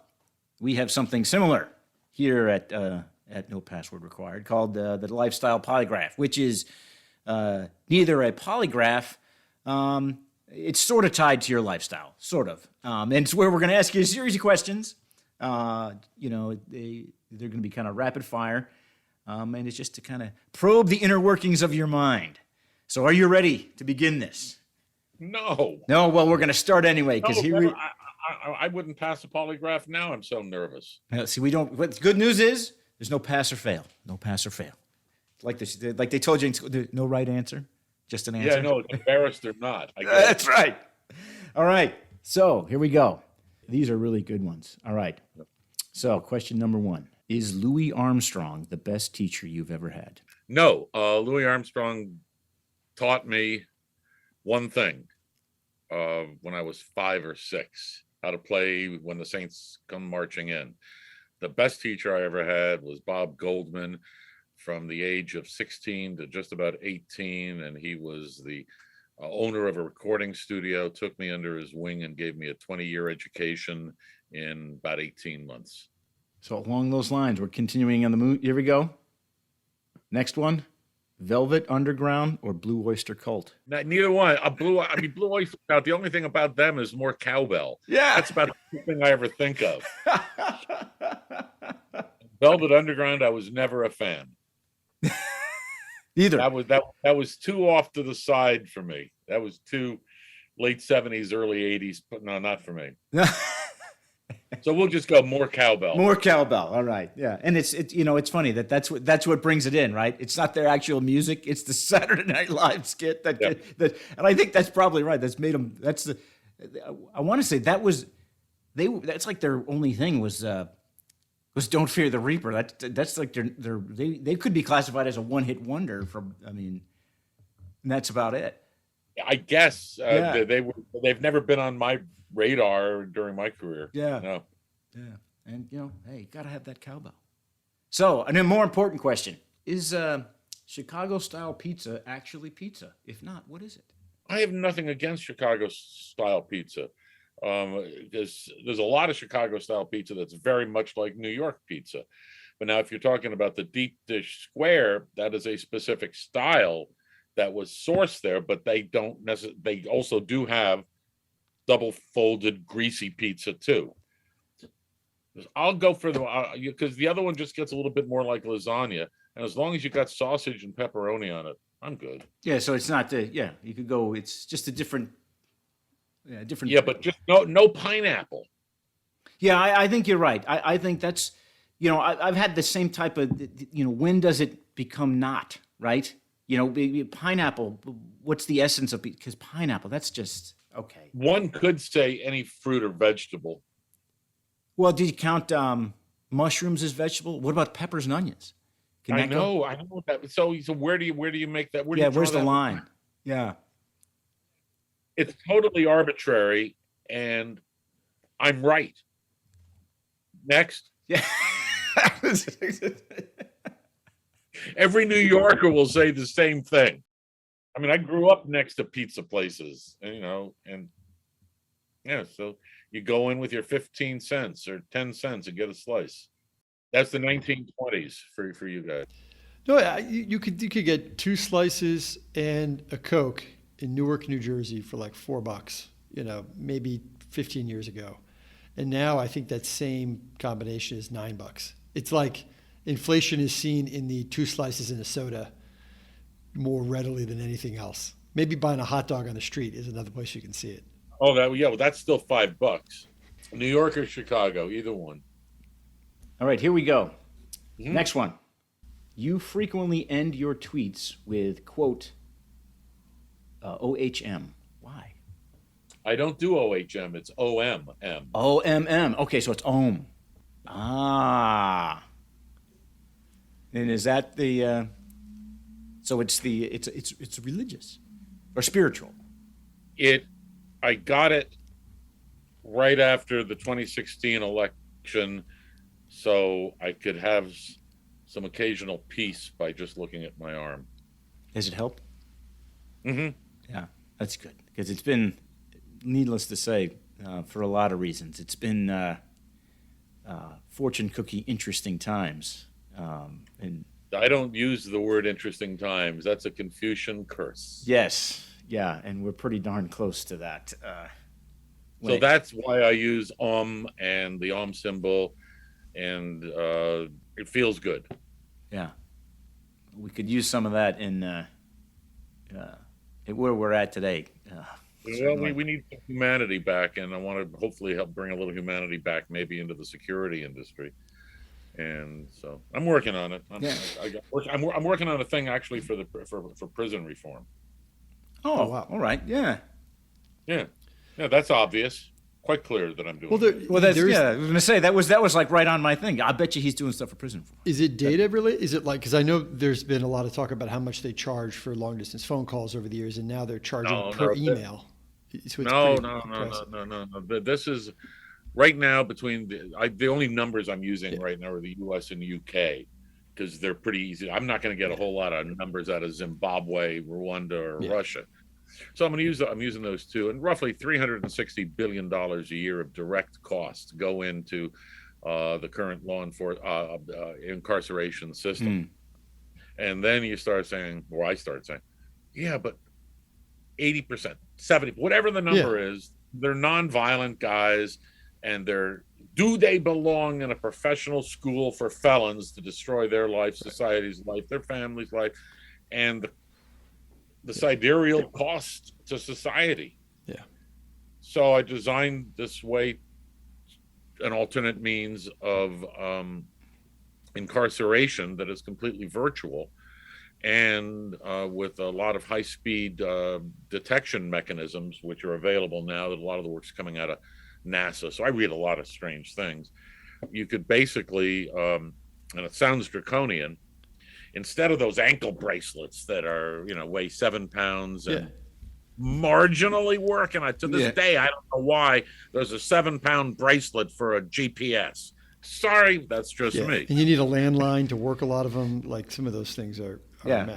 we have something similar here at No Password Required called the lifestyle polygraph, which is neither a polygraph, it's sort of tied to your lifestyle, sort of. And it's where we're going to ask you a series of questions. They're going to be kind of rapid fire. And it's just to kind of probe the inner workings of your mind. So are you ready to begin this? No. No, well, we're going to start anyway. Because I wouldn't pass a polygraph now. I'm so nervous. See, we don't. What the good news is, there's no pass or fail. No pass or fail. Like they told you, no right answer, just an answer. Yeah, no, embarrassed or not. That's right. All right. So here we go. These are really good ones. All right. So question number 1. Is Louis Armstrong the best teacher you've ever had? No, Louis Armstrong taught me one thing when I was 5 or 6, how to play when the Saints come marching in. The best teacher I ever had was Bob Goldman, from the age of 16 to just about 18, and he was the owner of a recording studio, took me under his wing and gave me a 20-year education in about 18 months. So along those lines, we're continuing on the moon. Here we go. Next one. Velvet Underground or Blue Oyster Cult? Neither one. Blue Oyster Cult, the only thing about them is more cowbell. Yeah. That's about the only thing I ever think of. Velvet Underground, I was never a fan. Either. That was too off to the side for me. That was too late 70s, early 80s, but no, not for me. So we'll just go more cowbell. More cowbell. All right. Yeah. And it's it's funny that's what brings it in, right? It's not their actual music, it's the Saturday Night Live skit that and I think that's probably right. That's made them I want to say that's like their only thing was Don't Fear the Reaper. That's like they could be classified as a one-hit wonder and that's about it. I guess they've never been on my radar during my career. Yeah. No. Yeah. And hey, you gotta have that cowbell. So, and a more important question. Is Chicago style pizza actually pizza? If not, what is it? I have nothing against Chicago style pizza. There's a lot of Chicago style pizza that's very much like New York pizza. But now if you're talking about the deep dish square, that is a specific style that was sourced there, but they also do have double folded greasy pizza too. I'll go for because the other one just gets a little bit more like lasagna, and as long as you got sausage and pepperoni on it, I'm good. Yeah, so it's not you could go. It's just a different. Yeah, but just no pineapple. Yeah, I think you're right. I think that's I've had the same type of when does it become not right? Pineapple. What's the essence of because pineapple? That's just. Okay. One could say any fruit or vegetable. Well, did you count mushrooms as vegetable? What about peppers and onions? I know that. So where do you make that? Where's the line? Yeah. It's totally arbitrary, and I'm right. Next. Yeah. Every New Yorker will say the same thing. I mean, I grew up next to pizza places, so you go in with your 15 cents or 10 cents and get a slice. That's the 1920s for you guys. No, you could get 2 slices and a Coke in Newark, New Jersey for like $4, maybe 15 years ago. And now I think that same combination is $9. It's like inflation is seen in the 2 slices and a soda more readily than anything else. Maybe buying a hot dog on the street is another place you can see it. Oh, well, that's still $5. New York or Chicago, either one. All right, here we go. Mm-hmm. Next one. You frequently end your tweets with, quote, OHM. Why? I don't do OHM. It's OMM. OMM. Okay, so it's OM. Ah. And is that the... So it's religious or spiritual? I got it right after the 2016 election, so I could have some occasional peace by just looking at my arm. Has it helped? Mm-hmm. Yeah, that's good because it's been, needless to say, for a lot of reasons, it's been fortune cookie interesting times, and. I don't use the word interesting times. That's a Confucian curse. Yes. Yeah. And we're pretty darn close to that. So that's why I use and the symbol, and it feels good. Yeah. We could use some of that in where we're at today. Well, we need some humanity back, and I want to hopefully help bring a little humanity back maybe into the security industry. And so I'm working on it. I'm working on a thing actually for prison reform. Oh, wow. All right. Yeah. Yeah. That's obvious. quite clear that I'm doing. Well, it. Well, that's, yeah, I was going to say that was like right on my thing. I bet you he's doing stuff for prison reform. Is it data related? Is it like, because I know there's been a lot of talk about how much they charge for long distance phone calls over the years, and now they're charging per email. So No. This is right now between the only numbers I'm using right now are the U.S. and UK, because they're pretty easy. I'm not going to get a whole lot of numbers out of Zimbabwe, Rwanda, or Russia. So I'm using those two, and roughly $360 billion a year of direct costs go into the current law enforcement incarceration system. And then you start saying, or I start saying, yeah, but 80%, 70%, whatever the number is, they're nonviolent guys, and do they belong in a professional school for felons to destroy their life, society's life, their family's life, and the sidereal cost to society. Yeah. So I designed this way an alternate means of incarceration that is completely virtual, and with a lot of high-speed detection mechanisms, which are available now. That a lot of the work's coming out of NASA. So I read a lot of strange things. You could basically, and it sounds draconian, instead of those ankle bracelets that are, weigh 7 pounds and marginally work, and to this day, I don't know why there's a 7-pound bracelet for a GPS. Sorry, that's just me. And you need a landline to work a lot of them. Like some of those things are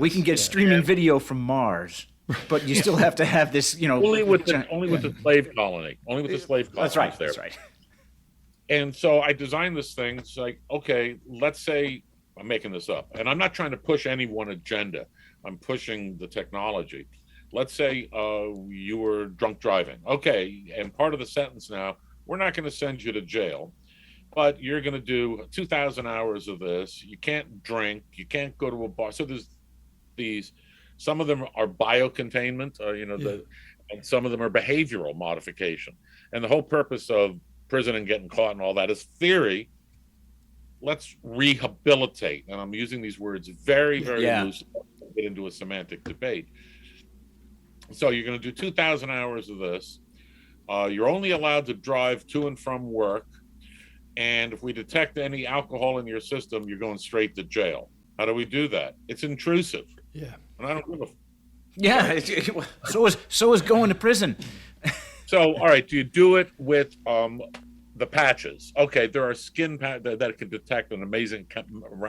we can get streaming video from Mars, but you still have to have this, only with the slave colony. Only with the slave colony. That's right. That's right. And so I designed this thing. It's like, okay, let's say I'm making this up, and I'm not trying to push any one agenda. I'm pushing the technology. Let's say you were drunk driving. Okay, and part of the sentence now, we're not going to send you to jail, but you're going to do 2,000 hours of this. You can't drink. You can't go to a bar. So there's these. Some of them are biocontainment, and some of them are behavioral modification. And the whole purpose of prison and getting caught and all that is theory. Let's rehabilitate, and I'm using these words very, very loosely. Get into a semantic debate. So you're going to do 2,000 hours of this. You're only allowed to drive to and from work, and if we detect any alcohol in your system, you're going straight to jail. How do we do that? It's intrusive. Yeah, and I don't give a. Yeah, so is going to prison. So, all right, do you do it with the patches? Okay, there are skin that can detect an amazing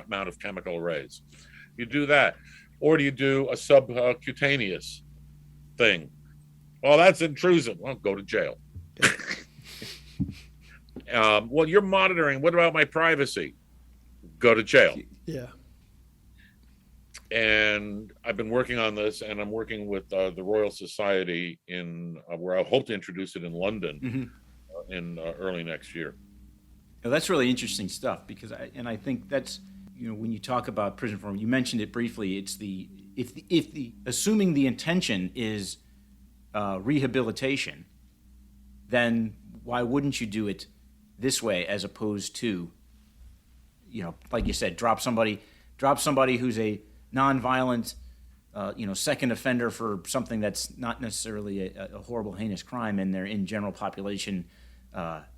amount of chemical rays. You do that, or do you do a subcutaneous thing? Well, that's intrusive. Well, go to jail. Well, you're monitoring. What about my privacy? Go to jail. Yeah. And I've been working on this, and I'm working with the Royal Society in where I hope to introduce it in London in early next year. Now, that's really interesting stuff, because I think that's, when you talk about prison reform, you mentioned it briefly. It's assuming the intention is rehabilitation, then why wouldn't you do it this way as opposed to, like you said, drop somebody who's a nonviolent, second offender for something that's not necessarily a horrible, heinous crime, and they're in general population,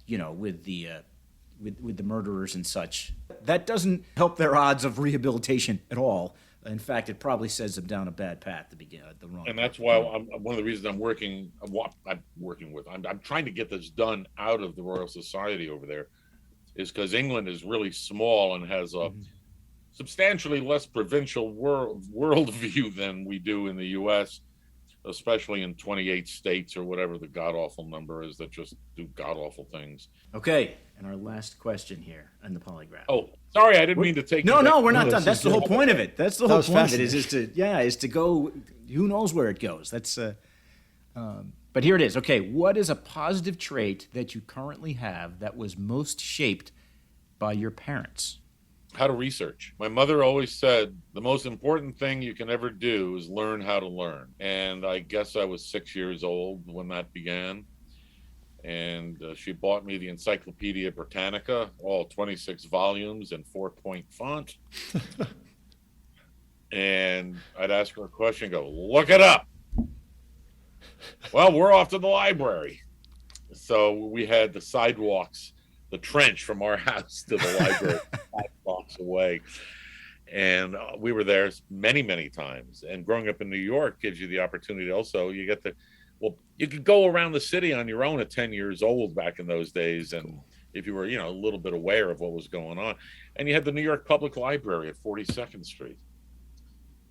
with the murderers and such. That doesn't help their odds of rehabilitation at all. In fact, it probably sends them down a bad path to begin the wrong. And that's why one of the reasons I'm trying to get this done out of the Royal Society over there, is because England is really small and has a substantially less provincial worldview than we do in the U.S., especially in 28 states or whatever the god-awful number is that just do god-awful things. Okay, and our last question here on the polygraph. Oh, sorry, I didn't mean to take. No, we're not done. That's the whole point of it. That's the whole point of it is to go. Who knows where it goes? That's. But here it is. Okay, what is a positive trait that you currently have that was most shaped by your parents? How to research. My mother always said the most important thing you can ever do is learn how to learn. And I guess I was 6 years old when that began. And she bought me the Encyclopedia Britannica, all 26 volumes in 4-point font. And I'd ask her a question, go, look it up. Well, we're off to the library. So we had the sidewalks, the trench from our house to the library, 5 blocks away. And we were there many, many times. And growing up in New York gives you the opportunity also, you could go around the city on your own at 10 years old back in those days. And if you were, a little bit aware of what was going on. And you had the New York Public Library at 42nd Street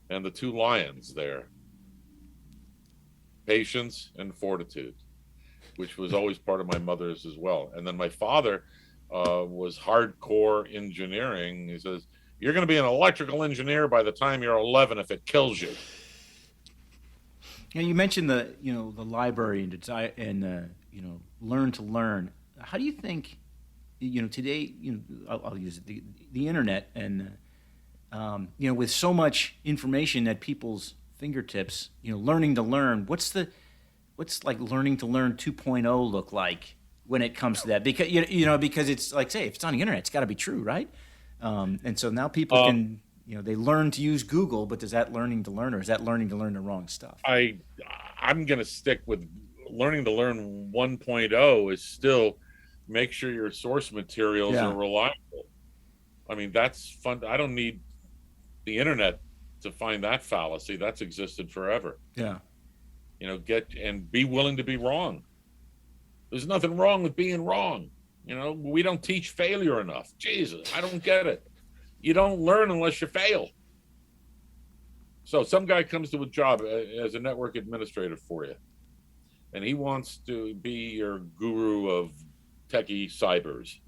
and the 2 lions there, patience and fortitude, which was always part of my mother's as well. And then my father was hardcore engineering. He says, you're going to be an electrical engineer by the time you're 11 if it kills you. You mentioned the library and learn to learn. How do you think today I'll use it, the internet and with so much information at people's fingertips, learning to learn. What's like learning to learn 2.0 look like when it comes to that? Because because it's like, say, if it's on the internet, it's got to be true, right? And so now people can, they learn to use Google, but is that learning to learn, or is that learning to learn the wrong stuff? I'm going to stick with learning to learn 1.0 is still make sure your source materials are reliable. I mean, that's fun. I don't need the internet to find that fallacy. That's existed forever. Yeah. Be willing to be wrong. There's nothing wrong with being wrong. We don't teach failure enough. Jesus, I don't get it. You don't learn unless you fail. So some guy comes to a job as a network administrator for you, and he wants to be your guru of techie cybers.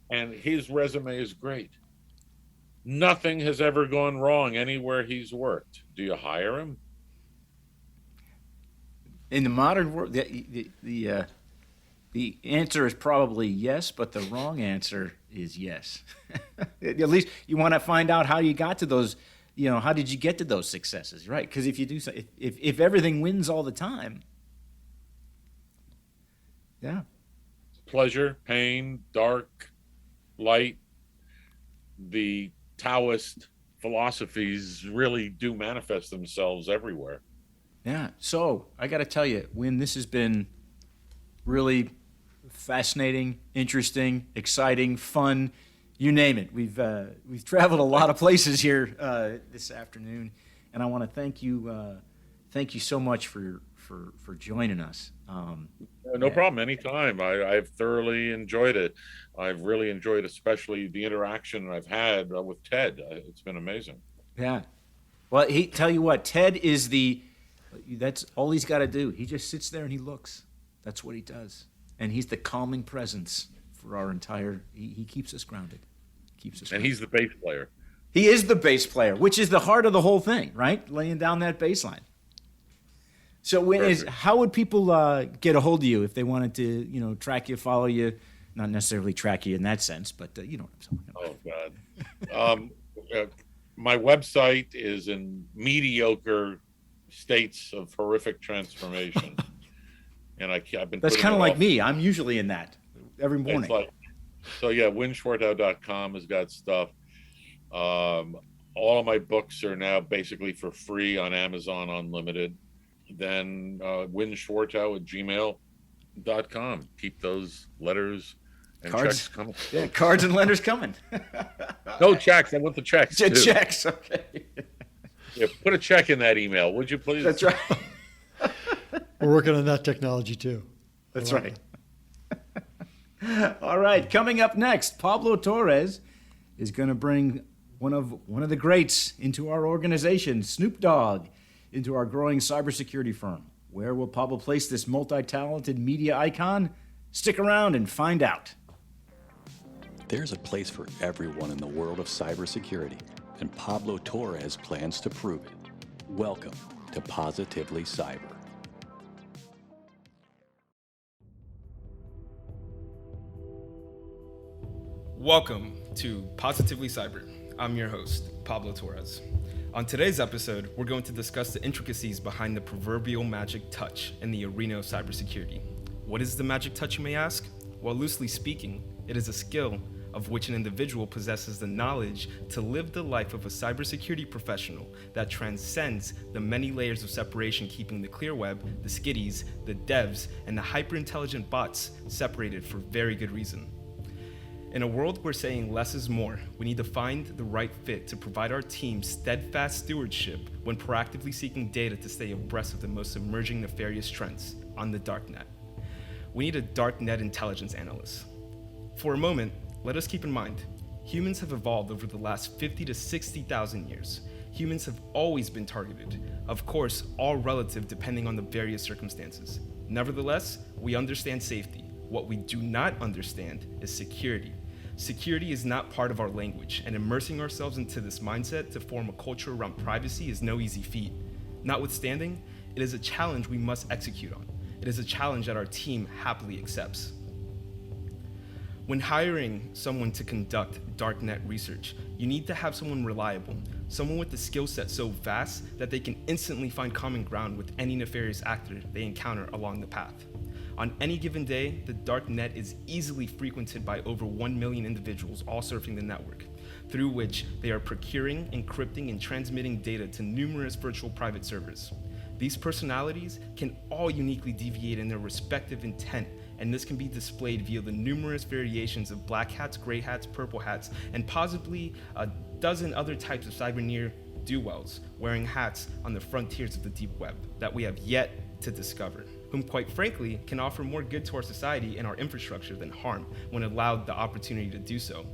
And his resume is great. Nothing has ever gone wrong anywhere he's worked. Do you hire him? In the modern world, the answer is probably yes, but the wrong answer is yes. At least you want to find out how you got to those, how did you get to those successes, right? Because if you do, if everything wins all the time, yeah. Pleasure, pain, dark, light, the Taoist philosophies really do manifest themselves everywhere. Yeah. So I got to tell you, Winn, this has been really fascinating, interesting, exciting, fun, you name it. We've traveled a lot of places here this afternoon, and I want to thank you so much for joining us. No problem, anytime. I've thoroughly enjoyed it. I've really enjoyed especially the interaction I've had with Ted. It's been amazing. Yeah. Well, tell you what, Ted is that's all he's got to do. He just sits there and he looks. That's what he does. And he's the calming presence for our entire, he keeps us grounded. And he's the bass player. He is the bass player, which is the heart of the whole thing, right? Laying down that bass line. So how would people get a hold of you if they wanted to, track you, follow you? Not necessarily track you in that sense, but you know what I'm saying. Oh, God. My website is in mediocre states of horrific transformation. And I've been. That's kind of like me. I'm usually in that every morning. WinnSchwartau.com has got stuff. All of my books are now basically for free on Amazon Unlimited. Then Winn Schwartau at gmail.com. Keep those letters and checks coming. Yeah, cards and letters coming. No checks. I want the checks. Too. Checks, okay. Yeah, put a check in that email, would you please? That's right. We're working on that technology too. That's right. All right, coming up next, Pablo Torres is going to bring one of the greats into our organization, Snoop Dogg, into our growing cybersecurity firm. Where will Pablo place this multi-talented media icon? Stick around and find out. There's a place for everyone in the world of cybersecurity, and Pablo Torres plans to prove it. Welcome to Positively Cyber. Welcome to Positively Cyber. I'm your host, Pablo Torres. On today's episode, we're going to discuss the intricacies behind the proverbial magic touch in the arena of cybersecurity. What is the magic touch, you may ask? Well, loosely speaking, it is a skill of which an individual possesses the knowledge to live the life of a cybersecurity professional that transcends the many layers of separation keeping the clear web, the skitties, the devs, and the hyper-intelligent bots separated for very good reason. In a world where saying less is more, we need to find the right fit to provide our team steadfast stewardship when proactively seeking data to stay abreast of the most emerging nefarious trends on the Dark Net. We need a Dark Net Intelligence Analyst. For a moment, let us keep in mind, humans have evolved over the last 50 to 60,000 years. Humans have always been targeted, of course, all relative depending on the various circumstances. Nevertheless, we understand safety. What we do not understand is security. Security is not part of our language, and immersing ourselves into this mindset to form a culture around privacy is no easy feat. Notwithstanding, it is a challenge we must execute on. It is a challenge that our team happily accepts. When hiring someone to conduct darknet research, you need to have someone reliable, someone with the skill set so vast that they can instantly find common ground with any nefarious actor they encounter along the path. On any given day, the dark net is easily frequented by over 1 million individuals all surfing the network, through which they are procuring, encrypting, and transmitting data to numerous virtual private servers. These personalities can all uniquely deviate in their respective intent, and this can be displayed via the numerous variations of black hats, gray hats, purple hats, and possibly a dozen other types of cyber ne'er-do-wells wearing hats on the frontiers of the deep web that we have yet to discover, whom quite frankly can offer more good to our society and our infrastructure than harm when allowed the opportunity to do so.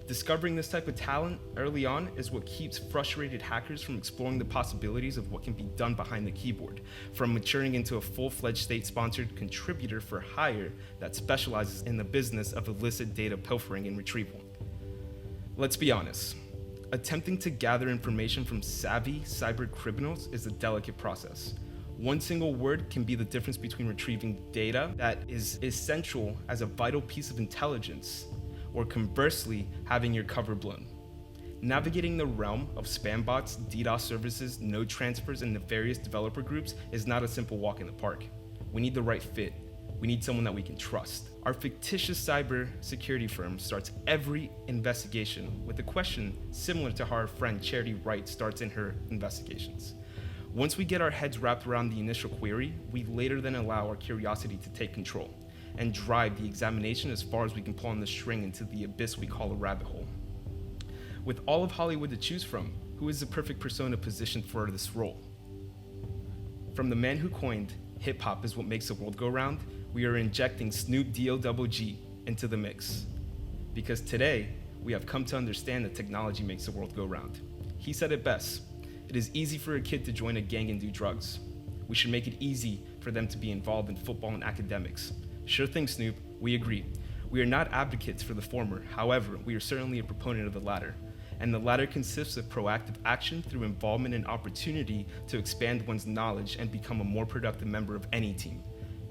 Discovering this type of talent early on is what keeps frustrated hackers from exploring the possibilities of what can be done behind the keyboard, from maturing into a full-fledged state-sponsored contributor for hire that specializes in the business of illicit data pilfering and retrieval. Let's be honest, attempting to gather information from savvy cyber criminals is a delicate process. One single word can be the difference between retrieving data that is essential as a vital piece of intelligence, or conversely, having your cover blown. Navigating the realm of spam bots, DDoS services, node transfers, and nefarious developer groups is not a simple walk in the park. We need the right fit. We need someone that we can trust. Our fictitious cyber security firm starts every investigation with a question similar to how our friend Charity Wright starts in her investigations. Once we get our heads wrapped around the initial query, we later then allow our curiosity to take control and drive the examination as far as we can pull on the string into the abyss we call a rabbit hole. With all of Hollywood to choose from, who is the perfect persona positioned for this role? From the man who coined hip hop is what makes the world go round, we are injecting Snoop Dogg into the mix. Because today, we have come to understand that technology makes the world go round. He said it best: it is easy for a kid to join a gang and do drugs. We should make it easy for them to be involved in football and academics. Sure thing, Snoop, we agree. We are not advocates for the former, however, we are certainly a proponent of the latter. And the latter consists of proactive action through involvement and opportunity to expand one's knowledge and become a more productive member of any team.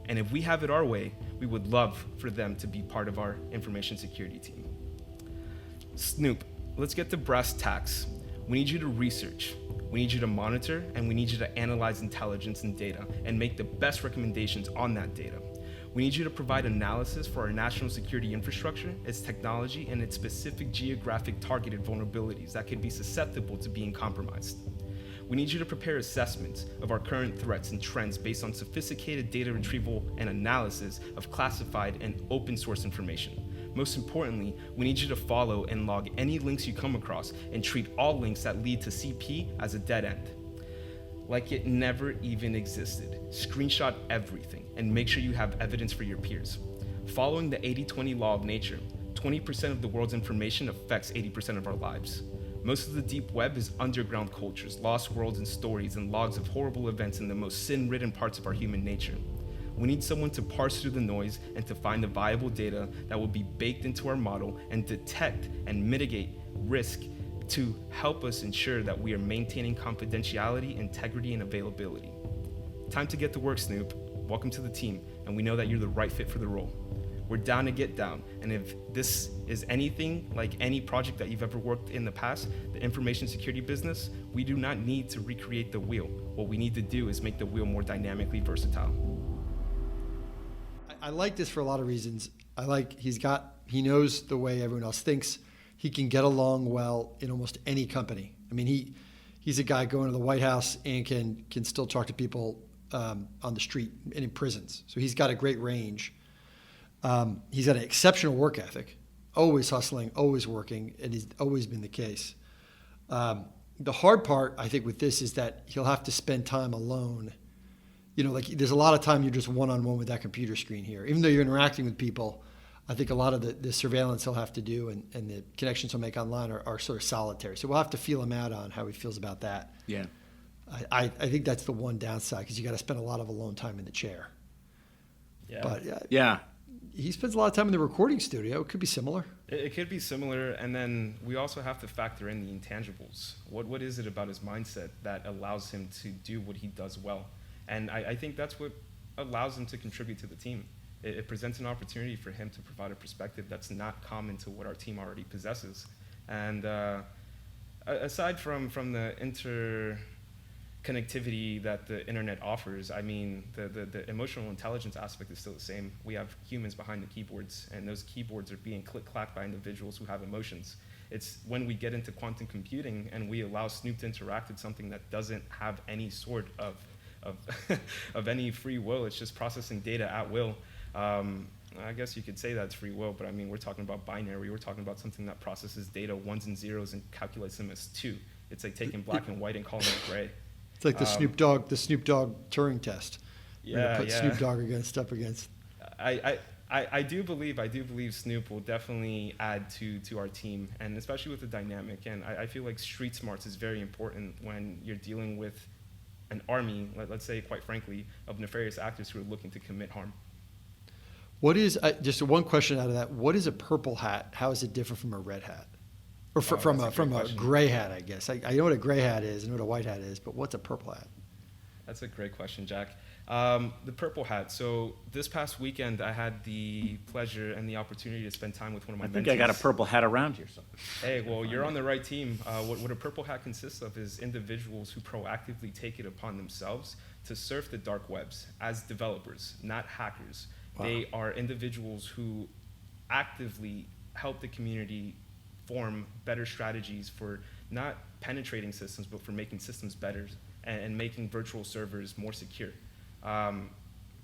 And if we have it our way, we would love for them to be part of our information security team. Snoop, let's get to brass tacks. We need you to research, we need you to monitor, and we need you to analyze intelligence and data and make the best recommendations on that data. We need you to provide analysis for our national security infrastructure, its technology, and its specific geographic targeted vulnerabilities that could be susceptible to being compromised. We need you to prepare assessments of our current threats and trends based on sophisticated data retrieval and analysis of classified and open source information. Most importantly, we need you to follow and log any links you come across and treat all links that lead to CP as a dead end, like it never even existed. Screenshot everything and make sure you have evidence for your peers. Following the 80-20 law of nature, 20% of the world's information affects 80% of our lives. Most of the deep web is underground cultures, lost worlds and stories, and logs of horrible events in the most sin-ridden parts of our human nature. We need someone to parse through the noise and to find the viable data that will be baked into our model and detect and mitigate risk to help us ensure that we are maintaining confidentiality, integrity, and availability. Time to get to work, Snoop. Welcome to the team, and we know that you're the right fit for the role. We're down to get down, and if this is anything like any project that you've ever worked in the past, the information security business, we do not need to recreate the wheel. What we need to do is make the wheel more dynamically versatile. I like this for a lot of reasons. He knows the way everyone else thinks. He can get along well in almost any company. I mean, he's a guy going to the White House and can still talk to people on the street and in prisons. So he's got a great range. He's got an exceptional work ethic, always hustling, always working, and he's always been the case. The hard part, I think, with this is that he'll have to spend time alone. Like there's a lot of time you're just one-on-one with that computer screen here. Even though you're interacting with people, I think a lot of the surveillance he'll have to do and the connections he'll make online are sort of solitary. So we'll have to feel him out on how he feels about that. Yeah. I think that's the one downside, because you got to spend a lot of alone time in the chair. Yeah. But Yeah. he spends a lot of time in the recording studio. It could be similar. It could be similar, and then we also have to factor in the intangibles. What is it about his mindset that allows him to do what he does well? And I think that's what allows him to contribute to the team. It presents an opportunity for him to provide a perspective that's not common to what our team already possesses. And aside from the interconnectivity that the internet offers, I mean, the emotional intelligence aspect is still the same. We have humans behind the keyboards, and those keyboards are being click-clacked by individuals who have emotions. It's when we get into quantum computing and we allow Snoop to interact with something that doesn't have any sort of of any free will. It's just processing data at will. I guess you could say that's free will, but I mean, we're talking about binary. We're talking about something that processes data, ones and zeros, and calculates them as two. It's like taking black and white and calling it gray. It's like the Snoop Dogg Turing test. Yeah, put Snoop Dogg up against. I do believe Snoop will definitely add to our team, and especially with the dynamic. And I feel like street smarts is very important when you're dealing with an army, let's say, quite frankly, of nefarious actors who are looking to commit harm. What is, just one question out of that, what is a purple hat? How is it different from a red hat? Or from a gray hat, I guess. I know what a gray hat is, I know what a white hat is, but what's a purple hat? That's a great question, Jack. The purple hat. So this past weekend, I had the pleasure and the opportunity to spend time with one of my mentees. I think I got a purple hat around here somewhere. Hey, well, you're on the right team. What a purple hat consists of is individuals who proactively take it upon themselves to surf the dark webs as developers, not hackers. Wow. They are individuals who actively help the community form better strategies for not penetrating systems, but for making systems better and making virtual servers more secure.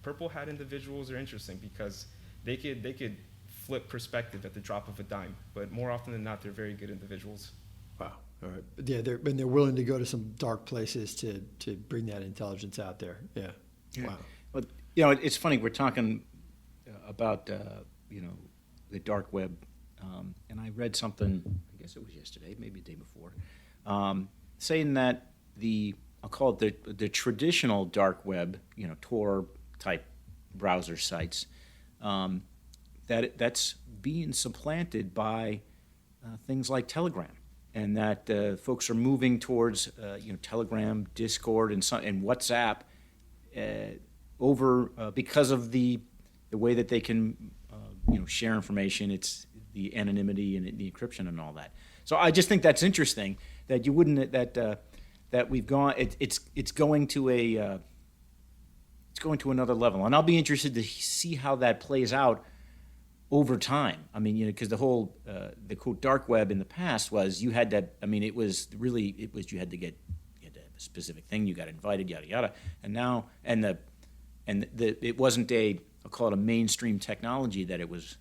Purple hat individuals are interesting because they could flip perspective at the drop of a dime, but more often than not, they're very good individuals. Wow. All right. Yeah, they're willing to go to some dark places to bring that intelligence out there. Yeah. Wow. Well, it's funny, we're talking about the dark web, and I read something, I guess it was yesterday, maybe the day before, saying that I'll call it the traditional dark web, Tor type browser sites, that's being supplanted by things like Telegram, and that folks are moving towards Telegram, Discord, and WhatsApp over because of the way that they can share information. It's the anonymity and the encryption and all that. So I just think that's interesting that you wouldn't that we've gone. It's going to another level, and I'll be interested to see how that plays out over time. I mean, because the whole the quote dark web in the past was you had to. I mean, it was you had to have a specific thing. You got invited, yada yada, and now it wasn't I'll call it a mainstream technology that it was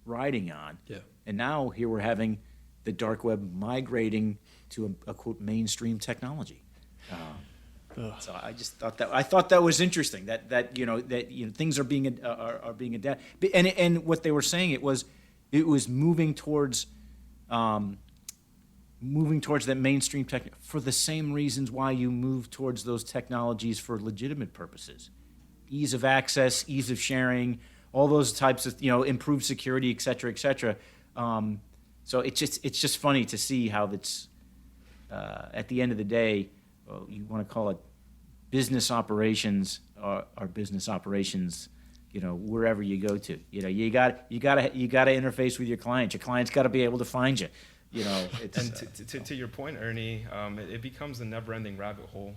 riding on. Yeah. And now here we're having the dark web migrating to a quote mainstream technology. So I just thought that was interesting that things are being adapted. And what they were saying it was moving towards that mainstream tech for the same reasons why you move towards those technologies for legitimate purposes. Ease of access, ease of sharing, all those types of improved security, et cetera, et cetera. So it's just funny to see how it's at the end of the day, you want to call it business operations are business operations. Wherever you go to, you got to interface with your client. Your client's got to be able to find you. It's, and to your point, Ernie, it becomes a never-ending rabbit hole.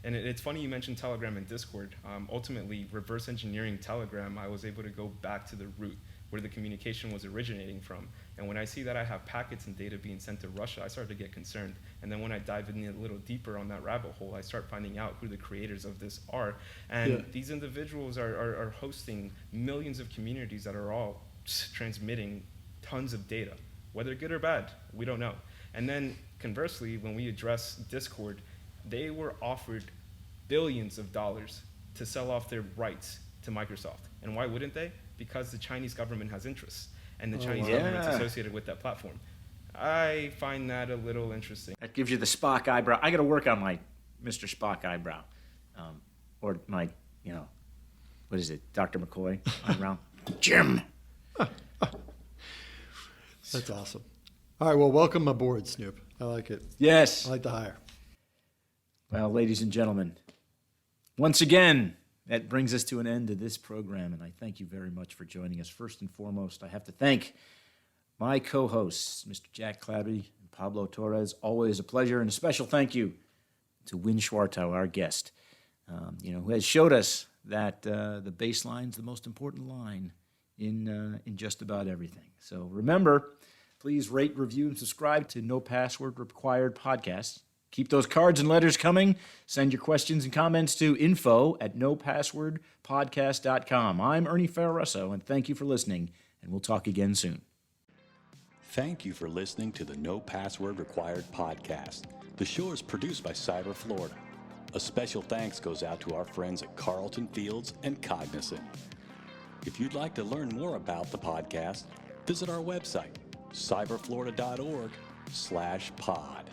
And it's funny you mentioned Telegram and Discord. Ultimately, reverse engineering Telegram, I was able to go back to the root where the communication was originating from. And when I see that I have packets and data being sent to Russia, I start to get concerned. And then when I dive in a little deeper on that rabbit hole, I start finding out who the creators of this are. And these individuals are hosting millions of communities that are all transmitting tons of data, whether good or bad, we don't know. And then conversely, when we address Discord, they were offered billions of dollars to sell off their rights to Microsoft. And why wouldn't they? Because the Chinese government has interests, and the Chinese government's associated with that platform. I find that a little interesting. That gives you the Spock eyebrow. I got to work on my Mr. Spock eyebrow. Or my, what is it, Dr. McCoy eyebrow? Jim! That's awesome. All right, well, welcome aboard, Snoop. I like it. Yes. I like the hire. Well, ladies and gentlemen, once again, that brings us to an end of this program, and I thank you very much for joining us. First and foremost, I have to thank my co-hosts, Mr. Jack Clabby and Pablo Torres. Always a pleasure, and a special thank you to Winn Schwartau, our guest, who has showed us that the baseline is the most important line in just about everything. So remember, please rate, review, and subscribe to No Password Required Podcast. Keep those cards and letters coming. Send your questions and comments to info@nopasswordpodcast.com. I'm Ernie Ferraresso, and thank you for listening, and we'll talk again soon. Thank you for listening to the No Password Required podcast. The show is produced by Cyber Florida. A special thanks goes out to our friends at Carlton Fields and Cognizant. If you'd like to learn more about the podcast, visit our website, cyberflorida.org/pod.